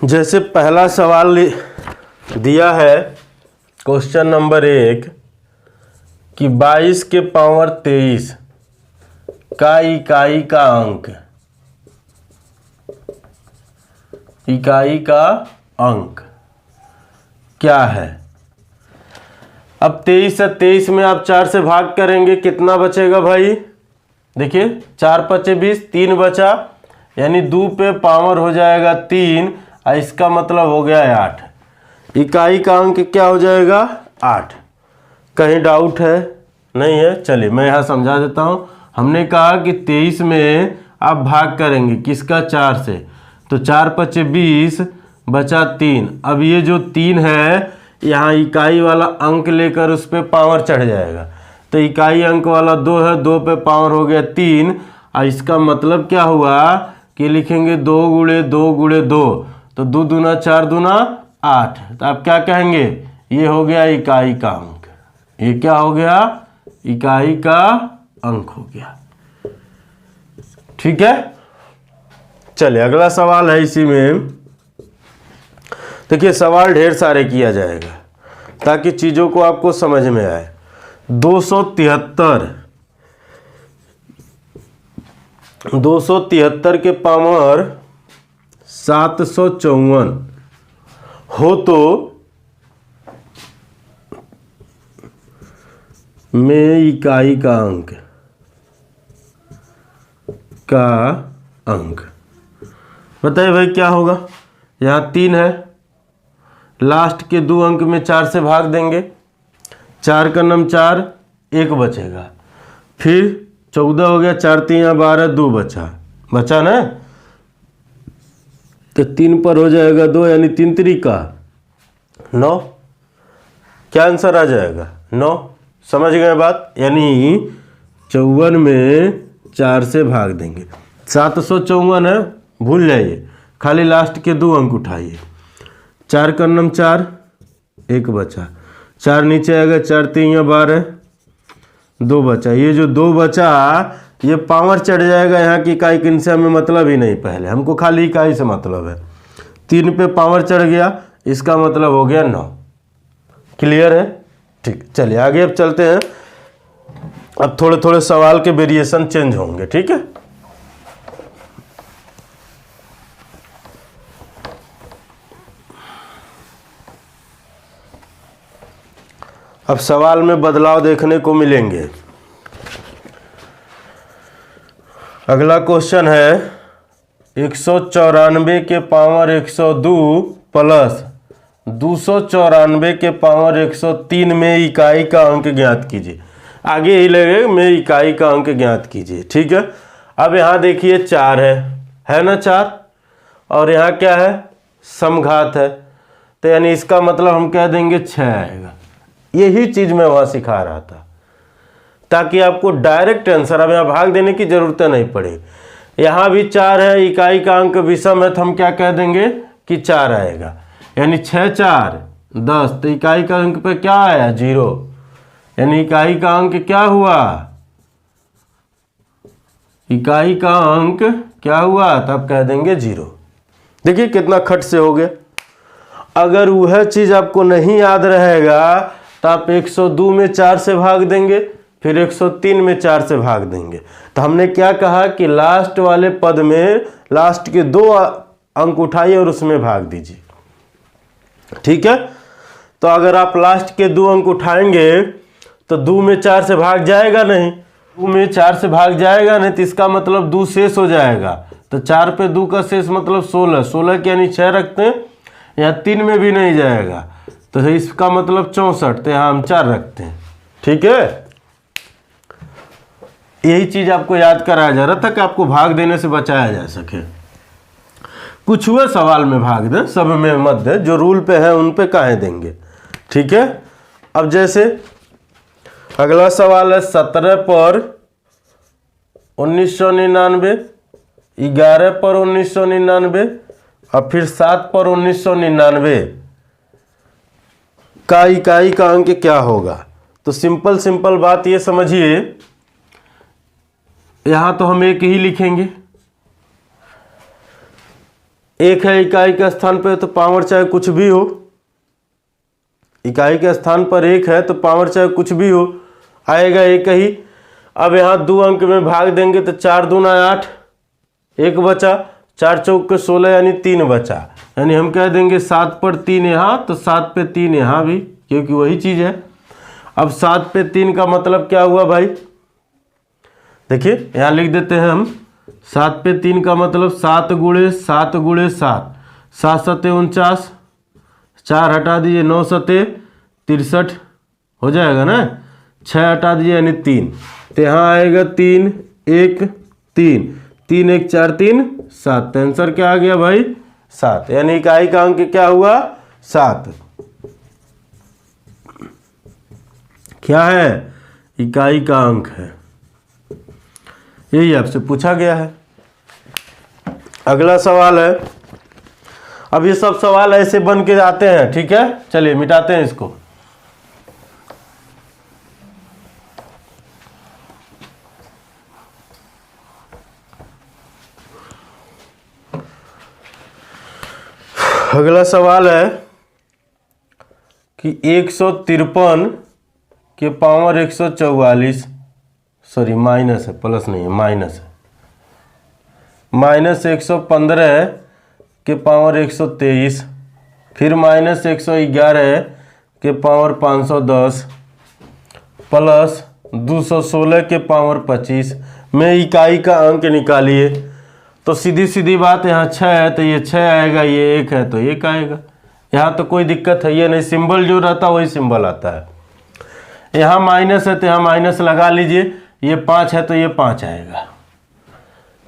जैसे पहला सवाल दिया है क्वेश्चन नंबर 1 कि 22 के पावर 23 का इकाई का अंक, इकाई का अंक क्या है। अब 23 है, 23 में आप 4 से भाग करेंगे, कितना बचेगा भाई। देखिए 4 5 20, 3 बचा, यानी 2 पे पावर हो जाएगा 3, इसका मतलब हो गया 8। इकाई का अंक क्या हो जाएगा 8। कहीं डाउट है, नहीं है, चलिए मैं यहाँ समझा देता हूँ। हमने कहा कि 23 में आप भाग करेंगे किसका, 4 से, तो 4 5 20 बचा 3। अब ये जो 3 है यहाँ इकाई वाला अंक लेकर उस पर पावर चढ़ जाएगा, तो इकाई अंक वाला 2 है, 2 पे पावर हो गया 3। और इसका मतलब क्या हुआ कि लिखेंगे 2 गुणे 2 गुणे 2, तो 2 दूना 4 दूना 8। तो आप क्या कहेंगे, ये हो गया इकाई का अंक। ये क्या हो गया? इकाई का अंक हो गया। ठीक है, चलिए अगला सवाल है इसी में। देखिए सवाल ढेर सारे किया जाएगा ताकि चीज़ों को आपको समझ में आए। 273 के पावर 754 हो तो में इकाई का अंक बताइए भाई क्या होगा? यहाँ 3 है, लास्ट के 2 अंक में 4 से भाग देंगे, 4 का नम 4, 1 बचेगा। फिर 14 हो गया, 4 3 12, 2 बचा ना, तो 3 पर हो जाएगा 2, यानी 3 त्रिका 9। क्या आंसर आ जाएगा? 9। समझ गए बात? यानी 54 में 4 से भाग देंगे। 754 है, भूल जाइए, खाली लास्ट के 2 अंक उठाइए। 4 का नम 4, 1 बचा, 4 नीचे आएगा, 4 3 12, 2 बचा। ये जो 2 बचा ये पावर चढ़ जाएगा, यहाँ की इकाई किन से हमें मतलब ही नहीं, पहले हमको खाली इकाई से मतलब है। 3 पे पावर चढ़ गया, इसका मतलब हो गया 9। क्लियर है? ठीक, चलिए आगे अब चलते हैं। अब थोड़े थोड़े सवाल के वेरिएशन चेंज होंगे। ठीक है, अब सवाल में बदलाव देखने को मिलेंगे। अगला क्वेश्चन है 194 के पावर 102 प्लस 294 के पावर 103 में इकाई का अंक ज्ञात कीजिए। आगे ही लगे में इकाई का अंक ज्ञात कीजिए। ठीक है, अब यहाँ देखिए 4 है ना 4, और यहाँ क्या है? समघात है, तो यानी इसका मतलब हम कह देंगे 6 आएगा। यही चीज़ मैं वहाँ सिखा रहा था ताकि आपको डायरेक्ट आंसर, अब यहाँ भाग देने की ज़रूरत नहीं पड़े। यहाँ भी 4 है, इकाई का अंक विषम है, तो हम क्या कह देंगे कि 4 आएगा, यानी 6 4 10। तो इकाई का अंक पे क्या आया? 0, यानी इकाई का अंक क्या हुआ? इकाई का अंक क्या हुआ? तब कह देंगे 0। देखिए कितना खट से हो गया। अगर वह चीज़ आपको नहीं याद रहेगा तो आप 102 में 4 से भाग देंगे, फिर 103 में 4 से भाग देंगे। तो हमने क्या कहा कि लास्ट वाले पद में लास्ट के 2 अंक उठाइए और उसमें भाग दीजिए। ठीक है, तो अगर आप लास्ट के 2 अंक उठाएंगे तो 2 में 4 से भाग जाएगा नहीं, 2 में 4 से भाग जाएगा नहीं, तो इसका मतलब 2 शेष हो जाएगा। तो 4 पे 2 का शेष मतलब 16, 16 के यानी 6 रखते हैं, यहाँ 3 में भी नहीं जाएगा, तो इसका मतलब 64, तो यहाँ हम 4 रखते हैं। ठीक है, यही चीज़ आपको याद कराया जा रहा था कि आपको भाग देने से बचाया जा सके। कुछ हुए सवाल में भाग दें, सब में मत दें, जो रूल पे है उन पे काहे देंगे। ठीक है, अब जैसे अगला सवाल है 17 पर 1999, 11 पर 1999 और फिर 7 पर 1999 का इकाई का अंक क्या होगा? तो सिंपल बात ये समझिए, यहां तो हम एक ही लिखेंगे, एक है इकाई के स्थान पे, तो पावर चाहे कुछ भी हो, इकाई के स्थान पर 1 है तो पावर चाहे कुछ भी हो आएगा एक ही। अब यहाँ 2 अंक में भाग देंगे तो 4 दूना 8, 1 बचा, 4 चौक 16 यानी 3 बचा, यानी हम कह देंगे 7 पर 3 यहाँ, तो 7 पे 3 यहाँ भी, क्योंकि वही चीज़ है। अब 7 पे 3 का मतलब क्या हुआ भाई? देखिए यहाँ लिख देते हैं हम, 7 पे 3 का मतलब 7 गुणे 7 गुणे 7, 7 सते 49, 4 हटा दीजिए 9 सते 63 हो जाएगा ना, 6 हटा दीजिए यानी 3, तो यहाँ आएगा 3 1 3, 3 1 4 3 7, तो आंसर क्या आ गया भाई? 7, यानी इकाई का अंक क्या हुआ? 7। क्या है? इकाई का अंक है, यही आपसे पूछा गया है। अगला सवाल है, अब ये सब सवाल ऐसे बन के आते हैं। ठीक है, चलिए मिटाते हैं इसको। अगला सवाल है कि 153 के पावर 144, सॉरी माइनस है, प्लस नहीं है, माइनस है, माइनस 115 के पावर 123, फिर माइनस 111 के पावर 510, प्लस 216 के पावर 25 में इकाई का अंक निकालिए। तो सीधी सीधी बात, यहाँ 6 है तो ये 6 आएगा, ये 1 है तो 1 आएगा। यहाँ तो कोई दिक्कत है ये नहीं, सिंबल जो रहता है वही सिंबल आता है। यहाँ माइनस है तो यहाँ माइनस लगा लीजिए, ये 5 है तो ये 5 आएगा।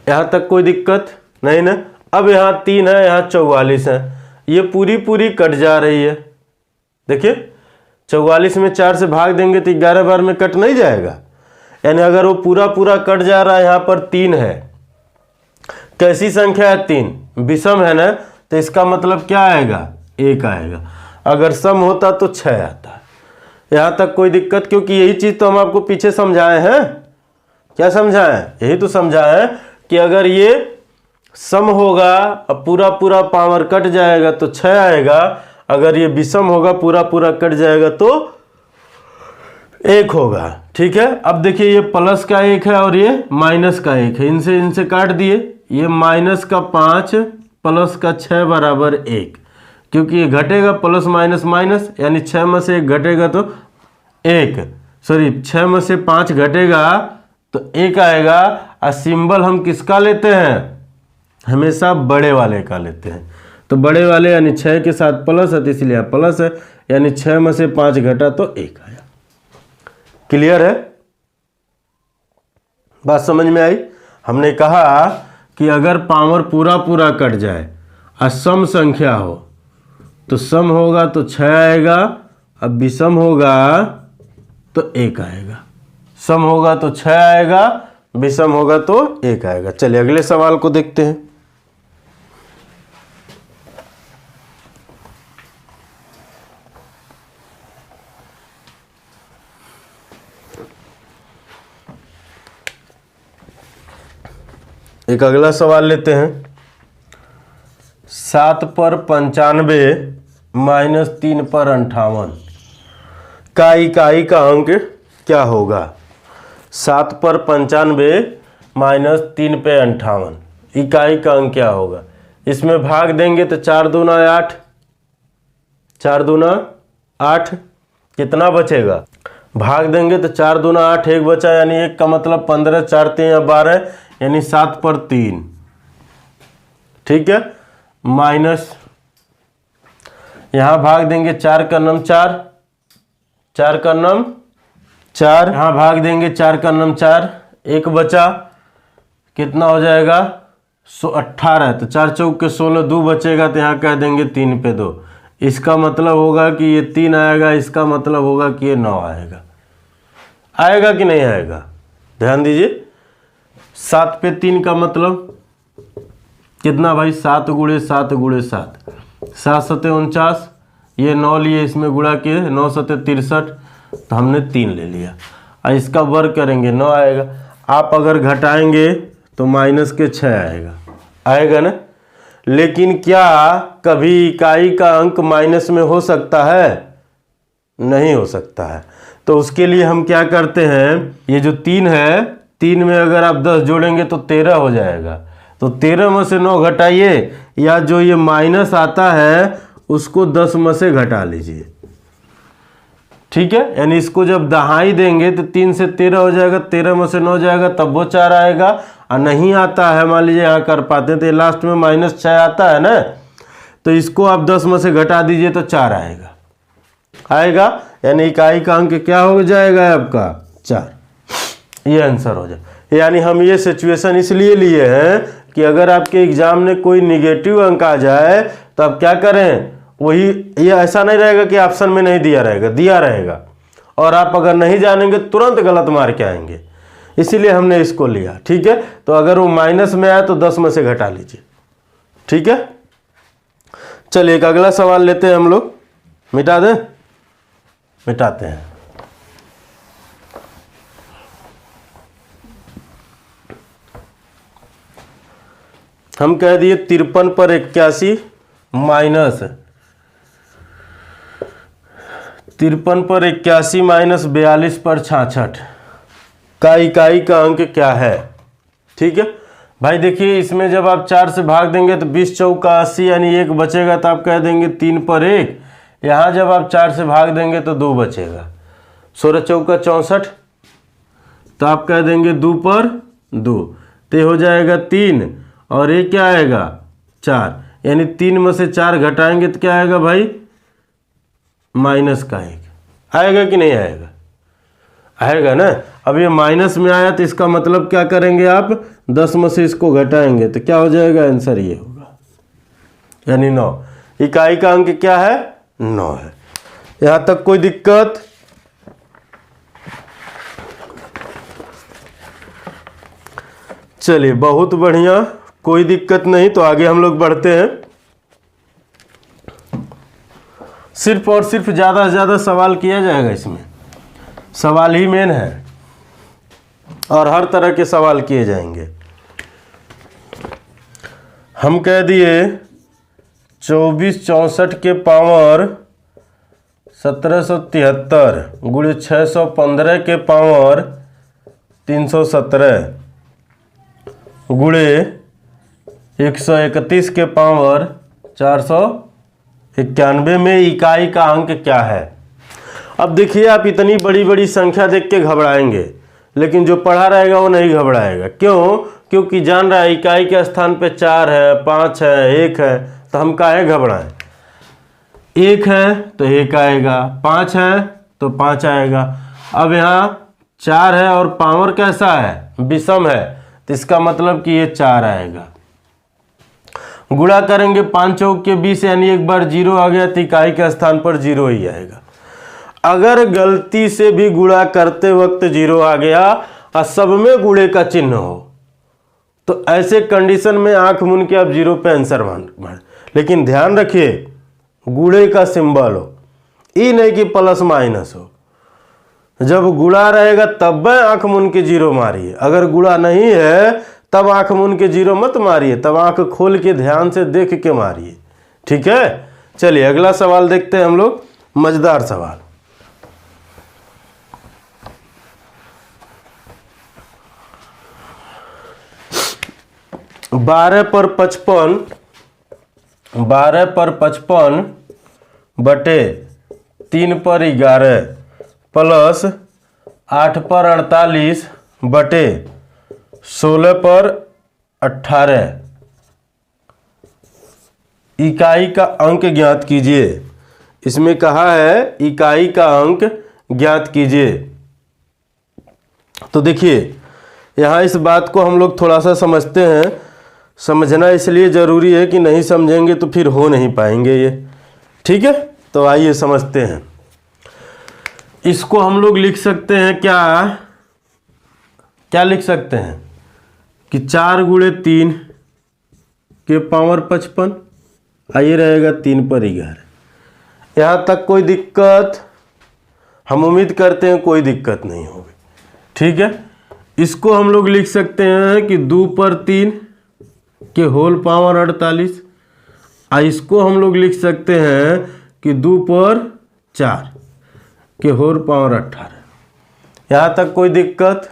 यहाँ तक कोई दिक्कत नहीं ना। अब यहाँ 3 है, यहाँ 44 है, ये पूरी पूरी कट जा रही है। देखिए 44 में 4 से भाग देंगे तो 11 बार में कट नहीं जाएगा। यानी अगर वो पूरा पूरा कट जा रहा है, यहाँ पर 3 है, कैसी संख्या है 3, विषम है ना, तो इसका मतलब क्या आएगा, 1 आएगा। अगर सम होता तो 6 आता। यहाँ तक कोई दिक्कत, क्योंकि यही चीज़ तो हम आपको पीछे समझाए हैं। क्या समझाएं, यही तो समझाएं कि अगर ये सम होगा और पूरा पूरा पावर कट जाएगा तो 6 आएगा, अगर ये विषम होगा पूरा पूरा कट जाएगा तो 1 होगा। ठीक है, अब देखिए ये प्लस का 1 है और ये माइनस का 1 है, इनसे इनसे काट दिए, ये माइनस का 5 प्लस का 6 बराबर 1, क्योंकि ये घटेगा प्लस माइनस माइनस, यानी 6 में से 1 घटेगा तो 1, सॉरी 6 में से 5 घटेगा तो 1 आएगा। और सिंबल हम किसका लेते हैं, हमेशा बड़े वाले का लेते हैं। तो बड़े वाले यानी 6 के साथ प्लस है तो इसलिए यहाँ प्लस है, यानी 6 में से 5 घटा तो 1 आया। क्लियर है, बात समझ में आई। हमने कहा कि अगर पावर पूरा पूरा कट जाए और सम संख्या हो तो सम होगा तो 6 आएगा, अब विषम होगा तो 1 आएगा। सम होगा तो 6 आएगा, विषम होगा तो 1 आएगा। चलिए अगले सवाल को देखते हैं। एक अगला सवाल लेते हैं। 7 पर 95 माइनस 3 पर 58 का इकाई का अंक क्या होगा। 7 पर 95 माइनस 3 पे 58 इकाई का अंक क्या होगा। इसमें भाग देंगे तो 4 दूना 8, 4 दूना 8, कितना बचेगा, भाग देंगे तो 4 दूना 8, 1 बचा, यानी 1 का मतलब 15, 4 3 12, यानी 7 पर 3। ठीक है, माइनस यहाँ भाग देंगे 4 का नम 4, 4 का नम 4, यहाँ भाग देंगे 4 का नम 4, 1 बचा, कितना हो जाएगा 18, तो 4 चौक के 16, 2 बचेगा तो यहाँ कह देंगे 3 पे 2। इसका मतलब होगा कि ये 3 आएगा, इसका मतलब होगा कि ये 9 आएगा। आएगा कि नहीं आएगा, ध्यान दीजिए। 7 पे 3 का मतलब कितना भाई, 7 गुणे 7 गुणे 7, 7 सते 49, ये 9 लिए, इसमें गुणा किए 9 सते 63, तो हमने 3 ले लिया। और इसका वर्ग करेंगे 9 आएगा। आप अगर घटाएंगे तो माइनस के 6 आएगा, आएगा ना। लेकिन क्या कभी इकाई का अंक माइनस में हो सकता है, नहीं हो सकता है। तो उसके लिए हम क्या करते हैं, ये जो 3 है, 3 में अगर आप 10 जोड़ेंगे तो 13 हो जाएगा। तो 13 में से 9 घटाइए, या जो ये माइनस आता है उसको 10 में से घटा लीजिए। ठीक है, यानी इसको जब दहाई देंगे तो 3 से 13 हो जाएगा, 13 में से 9 जाएगा तब वो 4 आएगा। और नहीं आता है, मान लीजिए यहाँ कर पाते हैं तो लास्ट में माइनस 6 आता है ना, तो इसको आप 10 में से घटा दीजिए तो 4 आएगा, आएगा। यानी इकाई का अंक क्या हो जाएगा आपका 4। ये आंसर हो जाए। यानी हम ये सिचुएशन इसलिए लिए हैं कि अगर आपके एग्जाम में कोई निगेटिव अंक आ जाए तो आप क्या करें, वही, ये ऐसा नहीं रहेगा कि ऑप्शन में नहीं दिया रहेगा, दिया रहेगा, और आप अगर नहीं जानेंगे तुरंत गलत मार के आएंगे, इसीलिए हमने इसको लिया। ठीक है, तो अगर वो माइनस में आए तो 10 में से घटा लीजिए। ठीक है, चलिए एक अगला सवाल लेते हैं हम लोग। मिटा दें, मिटाते हैं। हम कह दिए 53 पर 81 माइनस 53 पर 81 माइनस 42 पर 66 का इकाई का अंक क्या है। ठीक है भाई, देखिए इसमें जब आप 4 से भाग देंगे तो 20 चौका 80 यानी 1 बचेगा, तो आप कह देंगे 3 पर 1। यहाँ जब आप 4 से भाग देंगे तो 2 बचेगा, 16 चौका 64, तो आप कह देंगे 2 पर 2, तो हो जाएगा 3 और ये क्या आएगा 4, यानी 3 में से 4 घटाएंगे तो क्या आएगा भाई माइनस का 1। आएगा कि नहीं आएगा, आएगा ना। अब ये माइनस में आया तो इसका मतलब क्या करेंगे आप 10 में से इसको घटाएंगे तो क्या हो जाएगा, आंसर ये होगा यानी 9। इकाई का अंक क्या है 9 है। यहाँ तक कोई दिक्कत? चलिए बहुत बढ़िया, कोई दिक्कत नहीं, तो आगे हम लोग बढ़ते हैं। सिर्फ और सिर्फ ज़्यादा से ज़्यादा सवाल किया जाएगा, इसमें सवाल ही मेन है और हर तरह के सवाल किए जाएंगे। हम कह दिए 24 64 के पावर 1773 गुणे 615 के पावर 317 गुणे 131 के पावर 491 में इकाई का अंक क्या है। अब देखिए आप इतनी बड़ी बड़ी संख्या देख के घबराएंगे, लेकिन जो पढ़ा रहेगा वो नहीं घबराएगा। क्यों? क्योंकि जान रहा है इकाई के स्थान पे 4 है, 5 है, 1 है, तो हम काहे घबराएं। 1 है तो 1 आएगा, 5 है तो 5 आएगा। अब यहाँ 4 है और पावर कैसा है विषम है, तो इसका मतलब कि ये 4 आएगा। गुणा करेंगे 5 चौक के 20 यानी एक बार 0 आ गया, तो इकाई के स्थान पर 0 ही आएगा। अगर गलती से भी गुणा करते वक्त 0 आ गया और सब में गुणे का चिन्ह हो, तो ऐसे कंडीशन में आंख मूंद के आप 0 पे आंसर मान। लेकिन ध्यान रखिए गुणे का सिंबल हो, ये नहीं कि प्लस माइनस हो। जब गुणा रहेगा तब आंख मूंद के 0 मारिए, अगर गुणा नहीं है तब आंख मूंद के 0 मत मारिए, तब आंख खोल के ध्यान से देख के मारिए। ठीक है, चलिए अगला सवाल देखते हैं हम लोग, मजेदार सवाल। 12 पर 55 बटे 3 पर 11 प्लस 8 पर 48 बटे 16 पर 18 इकाई का अंक ज्ञात कीजिए। इसमें कहा है इकाई का अंक ज्ञात कीजिए। तो देखिए यहाँ इस बात को हम लोग थोड़ा सा समझते हैं। समझना इसलिए ज़रूरी है कि नहीं समझेंगे तो फिर हो नहीं पाएंगे ये। ठीक है, तो आइए समझते हैं। इसको हम लोग लिख सकते हैं क्या लिख सकते हैं कि 4 गुणे 3 के पावर 55, आइए रहेगा 3 पर 11। यहाँ तक कोई दिक्कत? हम उम्मीद करते हैं कोई दिक्कत नहीं होगी। ठीक है, इसको हम लोग लिख सकते हैं कि 2 पर 3 के होल पावर 48, और इसको हम लोग लिख सकते हैं कि 2 पर 4 के होल पावर 18। यहाँ तक कोई दिक्कत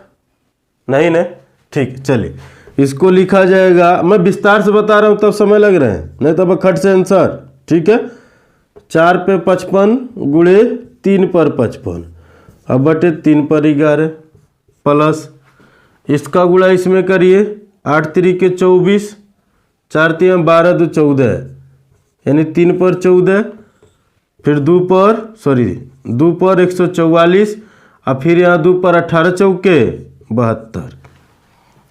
नहीं ना? ठीक, चलिए इसको लिखा जाएगा। मैं विस्तार से बता रहा हूँ तब समय लग रहे हैं, नहीं तब खट से आंसर। ठीक है, 4 पे 55 गुणे 3 पर 55 अब बटे 3 पर 11 प्लस इसका गुणा इसमें करिए, 8 3 के 24, 4 3 12 2 14 यानी 3 पर 14, फिर 2 पर 144 और फिर यहाँ 2 पर 18 चौके 72।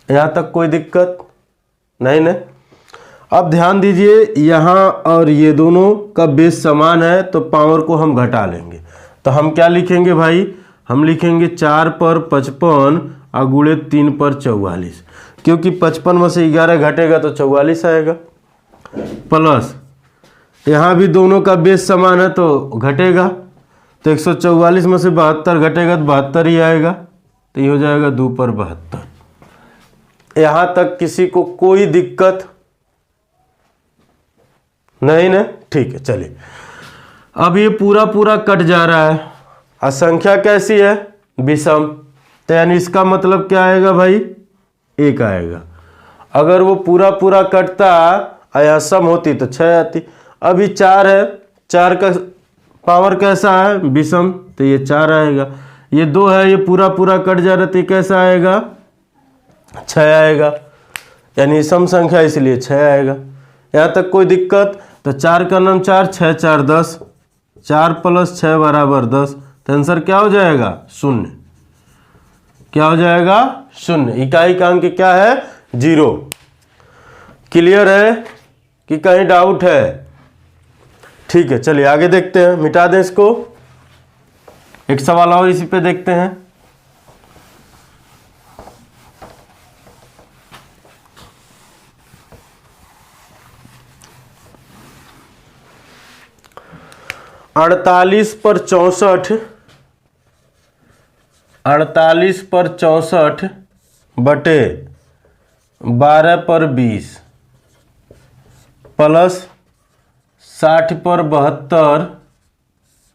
यहाँ तक कोई दिक्कत नहीं ना? अब ध्यान दीजिए यहाँ और ये दोनों का बेस समान है तो पावर को हम घटा लेंगे। तो हम क्या लिखेंगे भाई? हम लिखेंगे 4 पर 55 और गुणे 3 पर 44, क्योंकि 55 में से 11 घटेगा तो 44 आएगा। प्लस यहाँ भी दोनों का बेस समान है तो घटेगा, तो 144 में से 72 घटेगा तो 72 ही आएगा, तो ये हो जाएगा 2 पर 72। यहाँ तक किसी को कोई दिक्कत नहीं ना, ठीक है। चलिए अब ये पूरा पूरा कट जा रहा है और संख्या कैसी है, विषम, तो यानी इसका मतलब क्या आएगा भाई, 1 आएगा। अगर वो पूरा पूरा कटता या सम होती तो 6 आती। अभी 4 है, 4 का पावर कैसा है, विषम, तो ये 4 आएगा। ये 2 है, ये पूरा पूरा कट जा रहा है तो ये कैसा आएगा, 6 आएगा, यानी सम संख्या इसलिए 6 आएगा। यहाँ तक कोई दिक्कत, तो 4 का नाम 4, 6 4 10, 4 + 6 = 10, तो आंसर क्या हो जाएगा, 0। क्या हो जाएगा, 0। इकाई का अंक क्या है, 0। क्लियर है कि कहीं डाउट है? ठीक है, चलिए आगे देखते हैं, मिटा दें इसको। एक सवाल और इसी पे देखते हैं। अड़तालीस पर 64 बटे 12 पर 20 प्लस 60 पर 72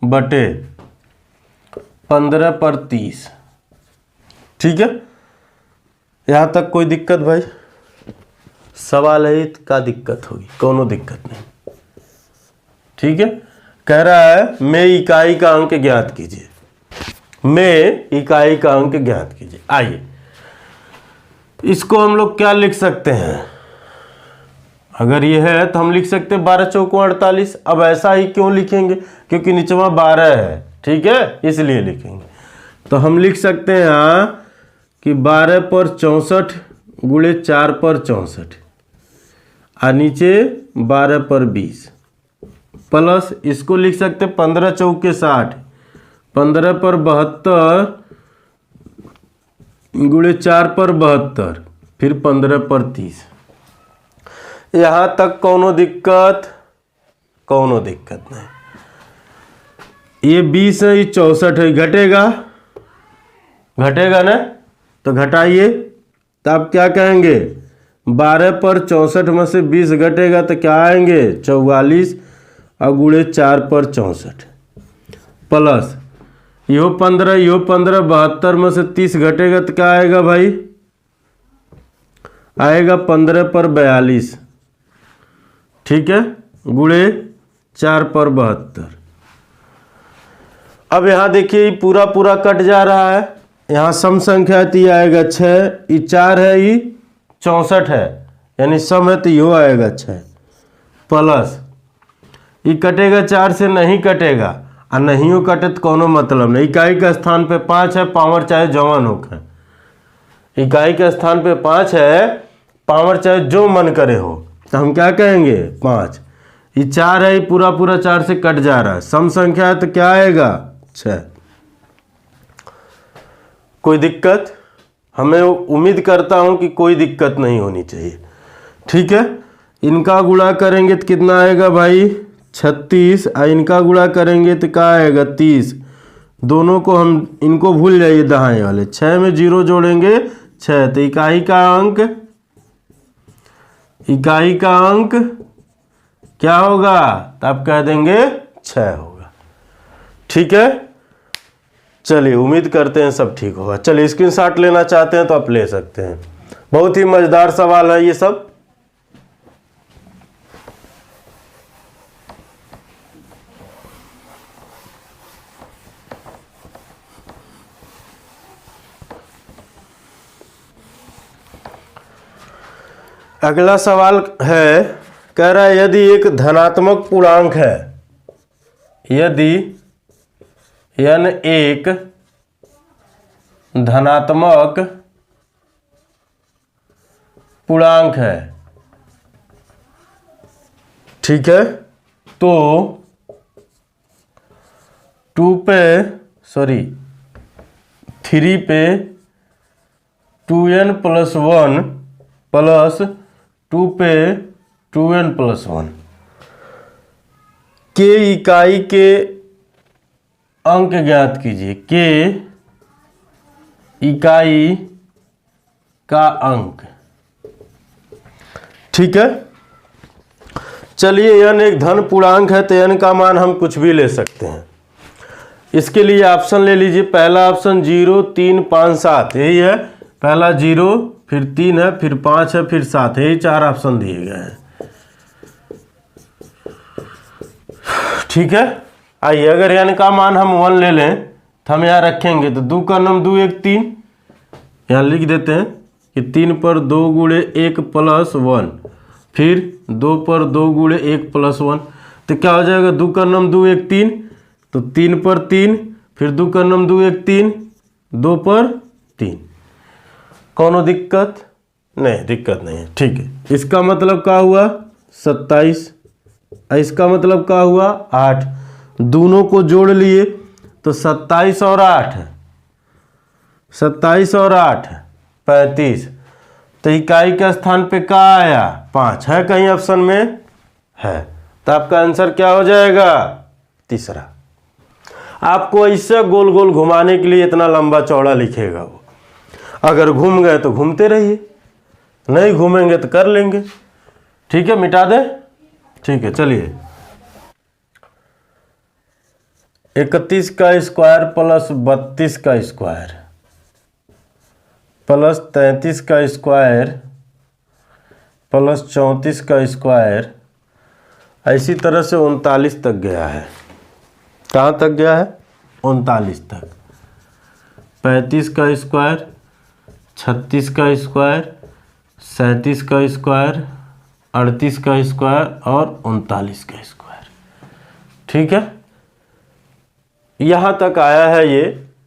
बटे 15 पर 30। ठीक है, यहाँ तक कोई दिक्कत भाई? सवाल है का दिक्कत होगी, कोनो दिक्कत नहीं। ठीक है, कह रहा है में इकाई का अंक ज्ञात कीजिए, में इकाई का अंक ज्ञात कीजिए। आइए इसको हम लोग क्या लिख सकते हैं, अगर ये है तो हम लिख सकते हैं 12 चौको 48। अब ऐसा ही क्यों लिखेंगे, क्योंकि निचवा 12 है, ठीक है, इसलिए लिखेंगे। तो हम लिख सकते हैं यहाँ कि 12 पर 64 गुणे 4 पर 64 और नीचे 12 पर 20 प्लस इसको लिख सकते 15 चौके 60, 15 पर 72 गुणे 4 पर 72, फिर 15 पर 30। यहाँ तक कोनो दिक्कत? कोनो दिक्कत नहीं। ये 20 है, ये 64 है, घटेगा, घटेगा ना, तो घटाइए। तो आप क्या कहेंगे, 12 पर 64 में से 20 घटेगा तो क्या आएंगे, 44 और गुणे 4 पर 64 प्लस यो 15, यो 15, 72 में से 30 घटेगा तो क्या आएगा भाई, आएगा 15 पर 42, ठीक है, गुणे 4 पर 72। अब यहाँ देखिए पूरा पूरा कट जा रहा है, यहाँ सम संख्या तो ये आएगा 6, ये 4 है, ये 64 है, यानी सम है तो यो आएगा 6 प्लस ये कटेगा 4 से, नहीं कटेगा, और नहीं हो कटे तो कोनो मतलब नहीं। इकाई का स्थान पे 5 है, पावर चाहे जवान हो खाए, इकाई के स्थान पे 5 है, पावर चाहे जो मन करे हो, तो हम क्या कहेंगे 5। ये 4 है, ये पूरा पूरा 4 से कट जा रहा है, सम संख्या है तो क्या आएगा 6। कोई दिक्कत? हमें उम्मीद करता हूं कि कोई दिक्कत नहीं होनी चाहिए। ठीक है, इनका गुणा करेंगे तो कितना आएगा भाई 36, और इनका गुणा करेंगे तो क्या आएगा 30। दोनों को हम इनको भूल जाइए, दाएं वाले 6 में 0 जोड़ेंगे 6, तो इकाई का अंक क्या होगा, तो आप कह देंगे 6 होगा। ठीक है, चलिए उम्मीद करते हैं सब ठीक होगा। चलिए स्क्रीनशॉट लेना चाहते हैं तो आप ले सकते हैं, बहुत ही मजेदार सवाल है ये सब। अगला सवाल है, कह रहा है यदि एक धनात्मक पूर्णांक है, यदि n एक धनात्मक पूर्णांक है, ठीक है, तो 3 पे 2n + 1 प्लस 2 पे 2n + 1 के इकाई के अंक ज्ञात कीजिए, के इकाई का अंक। ठीक है, चलिए n एक धन पूर्णांक है तो n का मान हम कुछ भी ले सकते हैं। इसके लिए ऑप्शन ले लीजिए। पहला ऑप्शन 0, 3, 5, 7 यही है। पहला 0, फिर 3 है, फिर 5 है, फिर 7 है। यही 4 ऑप्शन दिए गए हैं। ठीक है। आइए अगर n का मान हम 1 ले लें तो हम यहाँ रखेंगे तो 2 का नम 2 1 3, यहाँ लिख देते हैं कि 3 पर 2 गुणे 1 प्लस 1, फिर 2 पर 2 गुणे 1 प्लस 1, तो क्या हो जाएगा 2 का नम 2 1 3, तो 3 पर 3, फिर 2 का नम 2 1 3, 2 पर 3। कौनो दिक्कत नहीं? दिक्कत नहीं है। ठीक है। इसका मतलब क्या हुआ 27, इसका मतलब क्या हुआ 8। दोनों को जोड़ लिए तो 27 और 8 है, 27 और 8 35। तो इकाई के स्थान पे क्या आया 5 है कहीं ऑप्शन में है, तो आपका आंसर क्या हो जाएगा तीसरा। आपको ऐसे गोल गोल घुमाने के लिए इतना लंबा चौड़ा लिखेगा वो। अगर घूम गए तो घूमते रहिए, नहीं घूमेंगे तो कर लेंगे। ठीक है, मिटा दें। ठीक है, चलिए 31 का स्क्वायर प्लस 32 का स्क्वायर प्लस 33 का स्क्वायर प्लस 34 का स्क्वायर, इसी तरह से 39 तक गया है। कहाँ तक गया है 39 तक। 35 का स्क्वायर, 36 का स्क्वायर, 37 का स्क्वायर, 38 का स्क्वायर और 39 का स्क्वायर। ठीक है, यहाँ तक आया है ये।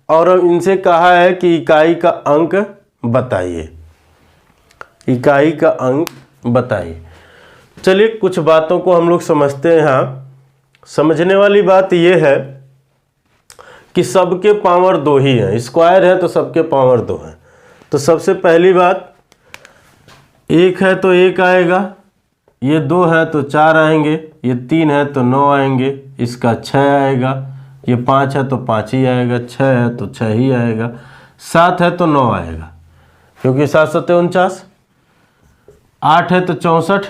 और इनसे कहा है कि इकाई का अंक बताइए, इकाई का अंक बताइए। चलिए कुछ बातों को हम लोग समझते हैं। यहाँ समझने वाली बात ये है कि सबके पावर 2 ही हैं। स्क्वायर है तो सबके पावर 2 हैं। तो सबसे पहली बात, 1 है तो 1 आएगा, ये 2 है तो 4 आएंगे, ये 3 है तो 9 आएंगे, इसका 6 आएगा, ये 5 है तो 5 ही आएगा, 6 है तो 6 ही आएगा, 7 है तो 9 आएगा क्योंकि 7 7 49, 8 है तो 64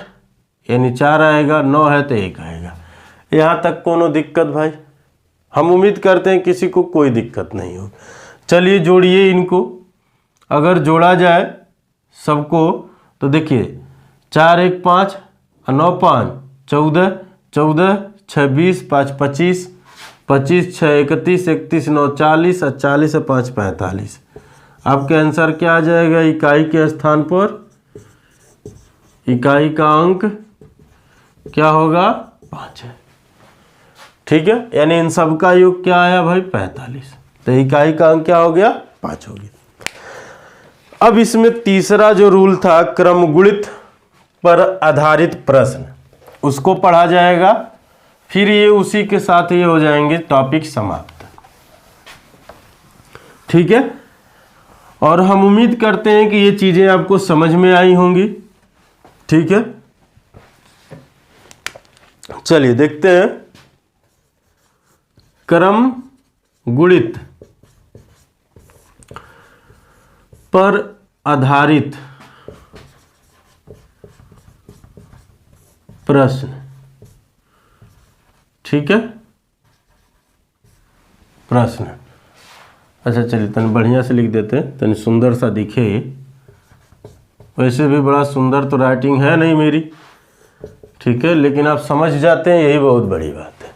यानी 4 आएगा, 9 है तो 1 आएगा। यहाँ तक कोनो दिक्कत भाई? हम उम्मीद करते हैं किसी को कोई दिक्कत नहीं हो। चलिए जोड़िए इनको। अगर जोड़ा जाए सबको तो देखिए 4 1 5 9 5 14 14 6 20 5 25 25 6 31 31 9 40 और 40 से 5 45। आपके आंसर क्या आ जाएगा? इकाई के स्थान पर इकाई का अंक क्या होगा 5 है। ठीक है, यानी इन सब का योग क्या आया भाई 45। तो इकाई का अंक क्या हो गया 5 हो गया। अब इसमें तीसरा जो रूल था क्रमगुणित पर आधारित प्रश्न, उसको पढ़ा जाएगा। फिर ये उसी के साथ ये हो जाएंगे टॉपिक समाप्त। ठीक है, और हम उम्मीद करते हैं कि ये चीजें आपको समझ में आई होंगी। ठीक है, चलिए देखते हैं क्रम गुणित पर आधारित प्रश्न। ठीक है, प्रश्न। अच्छा चलिए तन बढ़िया से लिख देते हैं, तन सुंदर सा दिखे। वैसे भी बड़ा सुंदर तो राइटिंग है नहीं मेरी, ठीक है, लेकिन आप समझ जाते हैं, यही बहुत बड़ी बात है।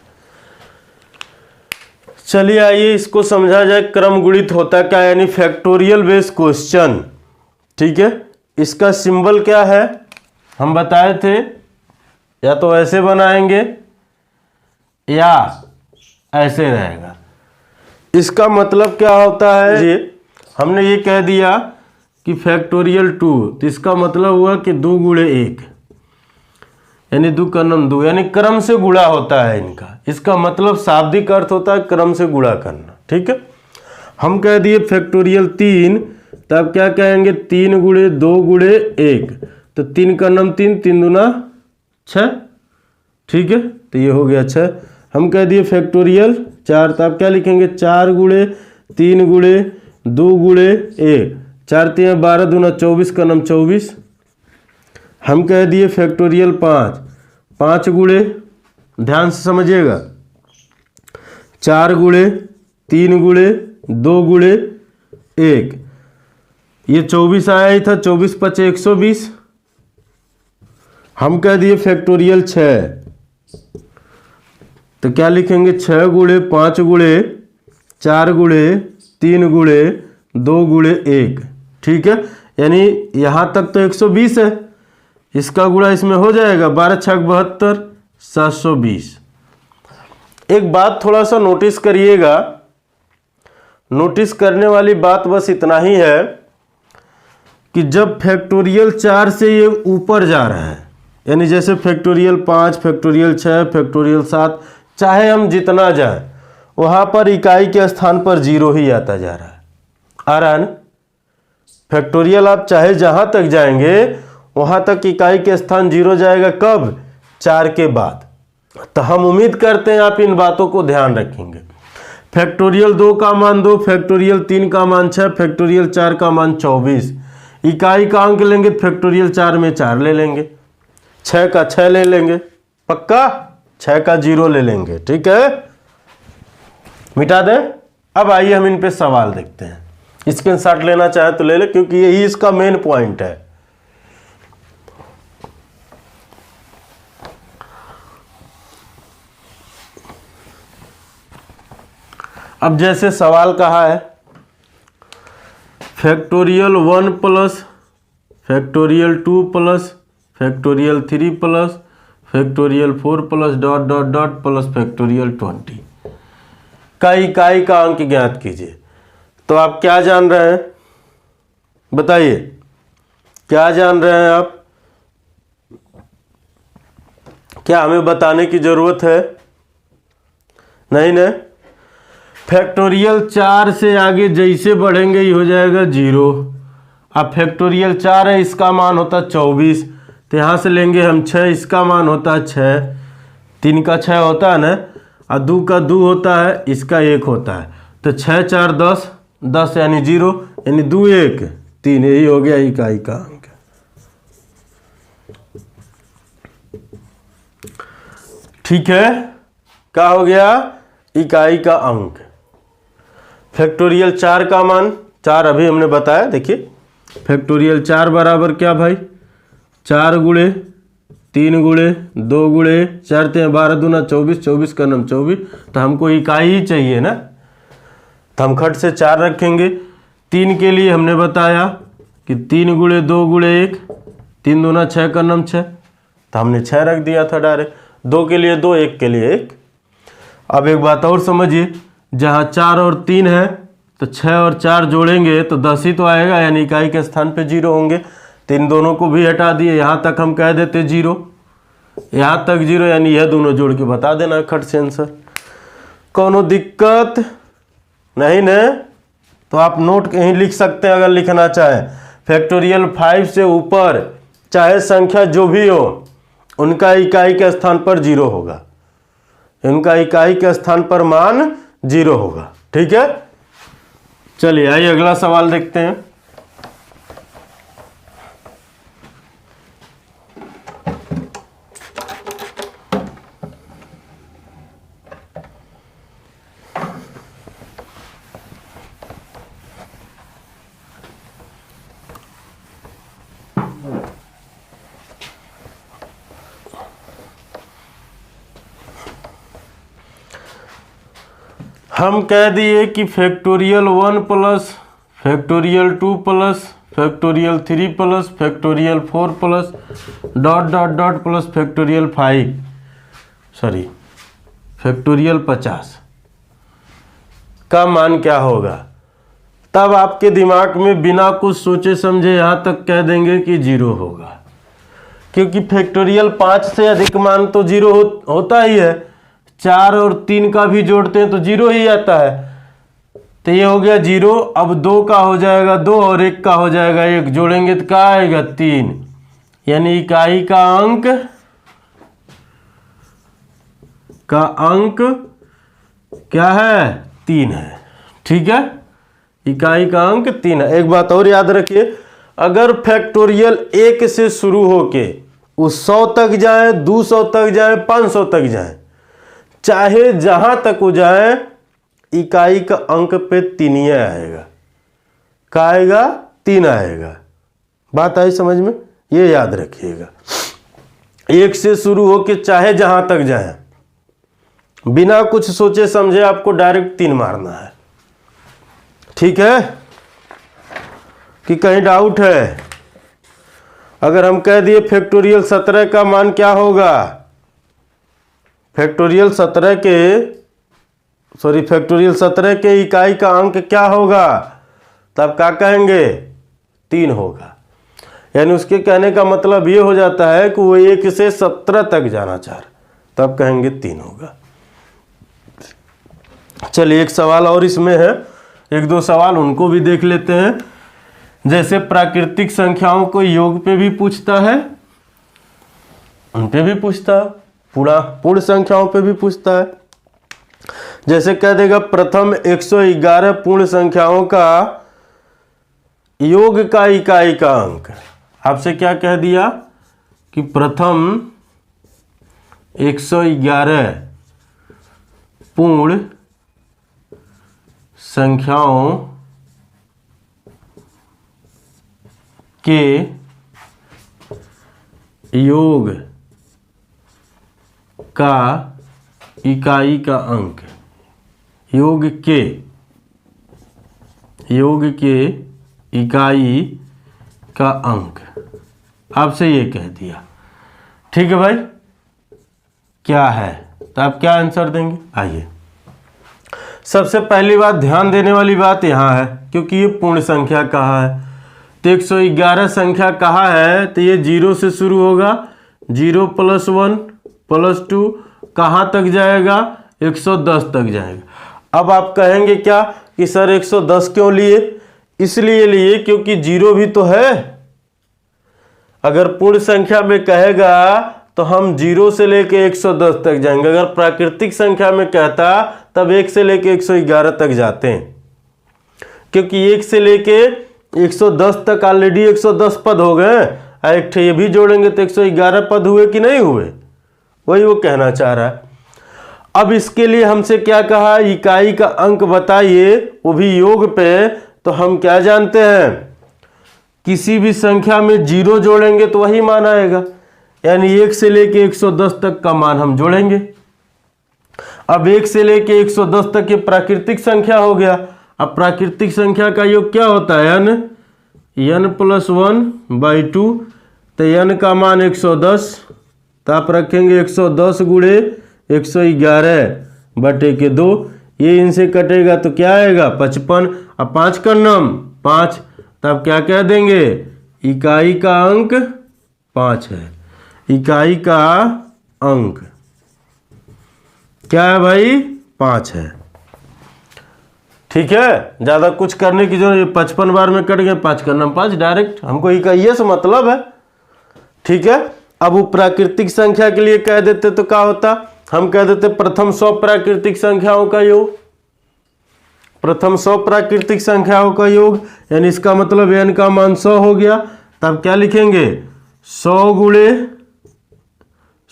चलिए आइए इसको समझा जाए। क्रम गुणित होता क्या, यानी फैक्टोरियल बेस क्वेश्चन। ठीक है, इसका सिंबल क्या है हम बताए थे, या तो ऐसे बनाएंगे या ऐसे रहेगा। इसका मतलब क्या होता है जी, हमने ये कह दिया कि फैक्टोरियल 2, तो इसका मतलब हुआ कि 2 गुणे 1 यानी 2 का नम 2, यानी क्रम से गुणा होता है इनका। इसका मतलब शाब्दिक अर्थ होता है क्रम से गुणा करना। ठीक है, हम कह दिए फैक्टोरियल 3, तब क्या कहेंगे 3 गुणे 2 गुणे 1, तो 3 का नम 3, 3 दूना 6। ठीक है, तो ये हो गया 6। हम कह दिए फैक्टोरियल 4, तब क्या लिखेंगे 4 गुणे 3 गुणे 2 गुणे 1, 4 3 12 दूना 24 का नम 24। हम कह दिए फैक्टोरियल 5, 5 गुणे, ध्यान से समझिएगा, 4 गुणे, 3 गुणे, 2 गुणे 1, ये 24 आया ही था, 24 × 5 = 120। हम कह दिए फैक्टोरियल 6, तो क्या लिखेंगे 6 गुणे 5 गुणे 4 गुणे 3 गुणे 2 गुणे 1, ठीक है। यानी यहाँ तक तो 120 है, इसका गुणा इसमें हो जाएगा, 12 × 6 = 72, 720। एक बात थोड़ा सा नोटिस करिएगा, नोटिस करने वाली बात बस इतना ही है कि जब फैक्टोरियल 4 से ये ऊपर जा रहा है, यानी जैसे फैक्टोरियल 5, फैक्टोरियल 6, फैक्टोरियल 7, चाहे हम जितना जाए वहाँ पर इकाई के स्थान पर 0 ही आता जा रहा है, आ रहा है ना। फैक्टोरियल आप चाहे जहाँ तक जाएंगे वहाँ तक इकाई के स्थान 0 जाएगा, कब? 4 के बाद। तो हम उम्मीद करते हैं आप इन बातों को ध्यान रखेंगे। फैक्टोरियल 2 का मान 2, फैक्टोरियल 3 का मान 6, फैक्टोरियल 4 का मान 24। इकाई का अंक लेंगे फैक्टोरियल 4 में 4 ले लेंगे, 6 का 6 ले लेंगे, पक्का 6 का 0 ले लेंगे, ठीक है, मिटा दें। अब आइए हम इन पे सवाल देखते हैं, स्क्रीनशॉट लेना चाहे तो ले ले, क्योंकि यही इसका मेन पॉइंट है। अब जैसे सवाल कहा है factorial 1 plus factorial 2 plus factorial 3 plus factorial 4 plus dot dot dot plus factorial 20 का इकाई का अंक ज्ञात कीजिए। तो आप क्या जान रहे हैं, बताइए क्या जान रहे हैं आप? क्या हमें बताने की जरूरत है? नहीं ना। फैक्टोरियल 4 से आगे जैसे बढ़ेंगे ही हो जाएगा 0। अब फैक्टोरियल 4 है, इसका मान होता है 24, तो यहाँ से लेंगे हम 6, इसका मान होता है 6, 3 का 6 होता है ना, और 2 का 2 होता है, इसका 1 होता है, तो 6 × 4 = 10, 10 यानी 0, यानी 2 1 3, यही हो गया इकाई का अंक। ठीक है, क्या हो गया? इकाई का अंक। फैक्टोरियल 4 का मान 4 अभी हमने बताया, देखिए फैक्टोरियल 4 बराबर क्या भाई, 4 गुणे 3 गुणे 2 गुणे 4 × 12 = 24, 24 का नाम 24, तो हमको इकाई ही चाहिए ना, तो हम खट से 4 रखेंगे। 3 के लिए हमने बताया कि 3 गुणे 2 गुणे 1, 3 दूना 6 का नाम 6, तो हमने 6 रख दिया था डायरेक्ट। 2 के लिए 2, 1 के लिए 1। अब एक बात और समझिए, जहाँ 4 और 3 है तो 6 और 4 जोड़ेंगे तो 10 ही तो आएगा, यानी इकाई के स्थान पे 0 होंगे। तो इन दोनों को भी हटा दिए, यहाँ तक हम कह देते 0, यहाँ तक 0, यानी यह दोनों जोड़ के बता देना खट से आंसर। कोनो दिक्कत नहीं न? तो आप नोट कहीं लिख सकते हैं अगर लिखना चाहें। फैक्टोरियल 5 से ऊपर चाहे संख्या जो भी हो, उनका इकाई के स्थान पर 0 होगा, इनका इकाई के स्थान पर मान 0 होगा। ठीक है, चलिए आइए अगला सवाल देखते हैं। हम कह दिए कि factorial 1 plus factorial 2 plus factorial 3 plus factorial 4 plus dot dot dot plus factorial 50 का मान क्या होगा। तब आपके दिमाग में बिना कुछ सोचे समझे यहाँ तक कह देंगे कि 0 होगा, क्योंकि फैक्टोरियल 5 से अधिक मान तो 0 होता ही है। 4 और 3 का भी जोड़ते हैं तो 0 ही आता है, तो ये हो गया 0। अब 2 का हो जाएगा 2 और 1 का हो जाएगा 1, जोड़ेंगे तो क्या आएगा 3, यानी इकाई का अंक क्या है 3 है। ठीक है, इकाई का अंक 3 है। एक बात और याद रखिए, अगर फैक्टोरियल 1 से शुरू होके वो 100 तक जाए, 200 तक जाए, 500 तक जाए, चाहे जहां तक वो जाए, इकाई का अंक पे 3 ही आएगा। क्या आएगा? 3 आएगा। बात आई समझ में? ये याद रखिएगा। 1 से शुरू हो के चाहे जहां तक जाए, बिना कुछ सोचे समझे आपको डायरेक्ट 3 मारना है। ठीक है कि कहीं डाउट है? अगर हम कह दिए फैक्टोरियल 17 का मान क्या होगा, फैक्टोरियल 17 के इकाई का अंक क्या होगा, तब क्या कहेंगे? 3 होगा। यानी उसके कहने का मतलब ये हो जाता है कि वो 1 से 17 तक जाना चाह रहा, तब कहेंगे 3 होगा। चलिए एक सवाल और इसमें है, 1-2 सवाल उनको भी देख लेते हैं। जैसे प्राकृतिक संख्याओं को योग पे भी पूछता है, उन पे भी पूछता है, पूर्ण संख्याओं पे भी पूछता है। जैसे कह देगा प्रथम 111 पूर्ण संख्याओं का योग का इकाई का अंक। आपसे क्या कह दिया कि प्रथम 111 पूर्ण संख्याओं के योग का इकाई का अंक, योग के इकाई का अंक आपसे ये कह दिया। ठीक है भाई, क्या है? तो आप क्या आंसर देंगे? आइए, सबसे पहली बात ध्यान देने वाली बात यहाँ है, क्योंकि ये पूर्ण संख्या कहा है, तो 111 संख्या कहा है, तो ये 0 से शुरू होगा, 0 + 1 + 2 कहाँ तक जाएगा? 110 तक जाएगा। अब आप कहेंगे क्या कि सर 110 क्यों लिए? इसलिए लिए क्योंकि 0 भी तो है। अगर पूर्ण संख्या में कहेगा तो हम 0 से लेके 110 तक जाएंगे। अगर प्राकृतिक संख्या में कहता तब 1 से लेके 111 तक जाते हैं, क्योंकि 1 से लेके 110 तक ऑलरेडी 110 पद हो गए, एक ये भी जोड़ेंगे तो 111 पद हुए कि नहीं हुए? वही वो कहना चाह रहा है। अब इसके लिए हमसे क्या कहा? इकाई का अंक बताइए, वो भी योग पे। तो हम क्या जानते हैं? किसी भी संख्या में 0 जोड़ेंगे तो वही मान आएगा, यानी 1 से लेके 110 तक का मान हम जोड़ेंगे। अब 1 से लेके 110 तक ये प्राकृतिक संख्या हो गया। अब प्राकृतिक संख्या का योग क्या होता है? n + 1/2। तो n का मान 110, तो आप रखेंगे 110 गुणे 111/2। ये इनसे कटेगा तो क्या आएगा? 55। अब 5 का नाम 5, तब क्या कह देंगे? इकाई का अंक 5 है। इकाई का अंक क्या है भाई? 5 है। ठीक है, ज़्यादा कुछ करने की जरूरत, 55 बार में कट गए, 5 का नाम 5 डायरेक्ट, हमको इकाई से मतलब है। ठीक है, अब वो प्राकृतिक संख्या के लिए कह देते तो क्या होता? हम कह देते प्रथम 100 प्राकृतिक संख्याओं का योग, प्रथम 100 प्राकृतिक संख्याओं का योग, यानी इसका मतलब n का मान 100 हो गया। तब क्या लिखेंगे? 100 गुणे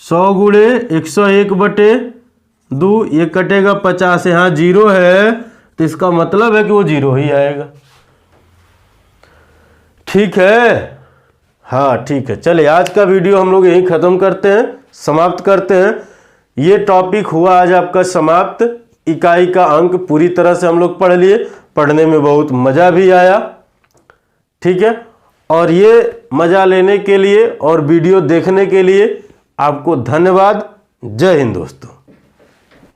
101/2, ये कटेगा 50, यहाँ 0 है तो इसका मतलब है कि वो 0 ही आएगा। ठीक है, हाँ ठीक है। चलिए आज का वीडियो हम लोग यहीं ख़त्म करते हैं, समाप्त करते हैं। ये टॉपिक हुआ आज आपका समाप्त। इकाई का अंक पूरी तरह से हम लोग पढ़ लिए, पढ़ने में बहुत मज़ा भी आया। ठीक है, और ये मज़ा लेने के लिए और वीडियो देखने के लिए आपको धन्यवाद। जय हिंद दोस्तों।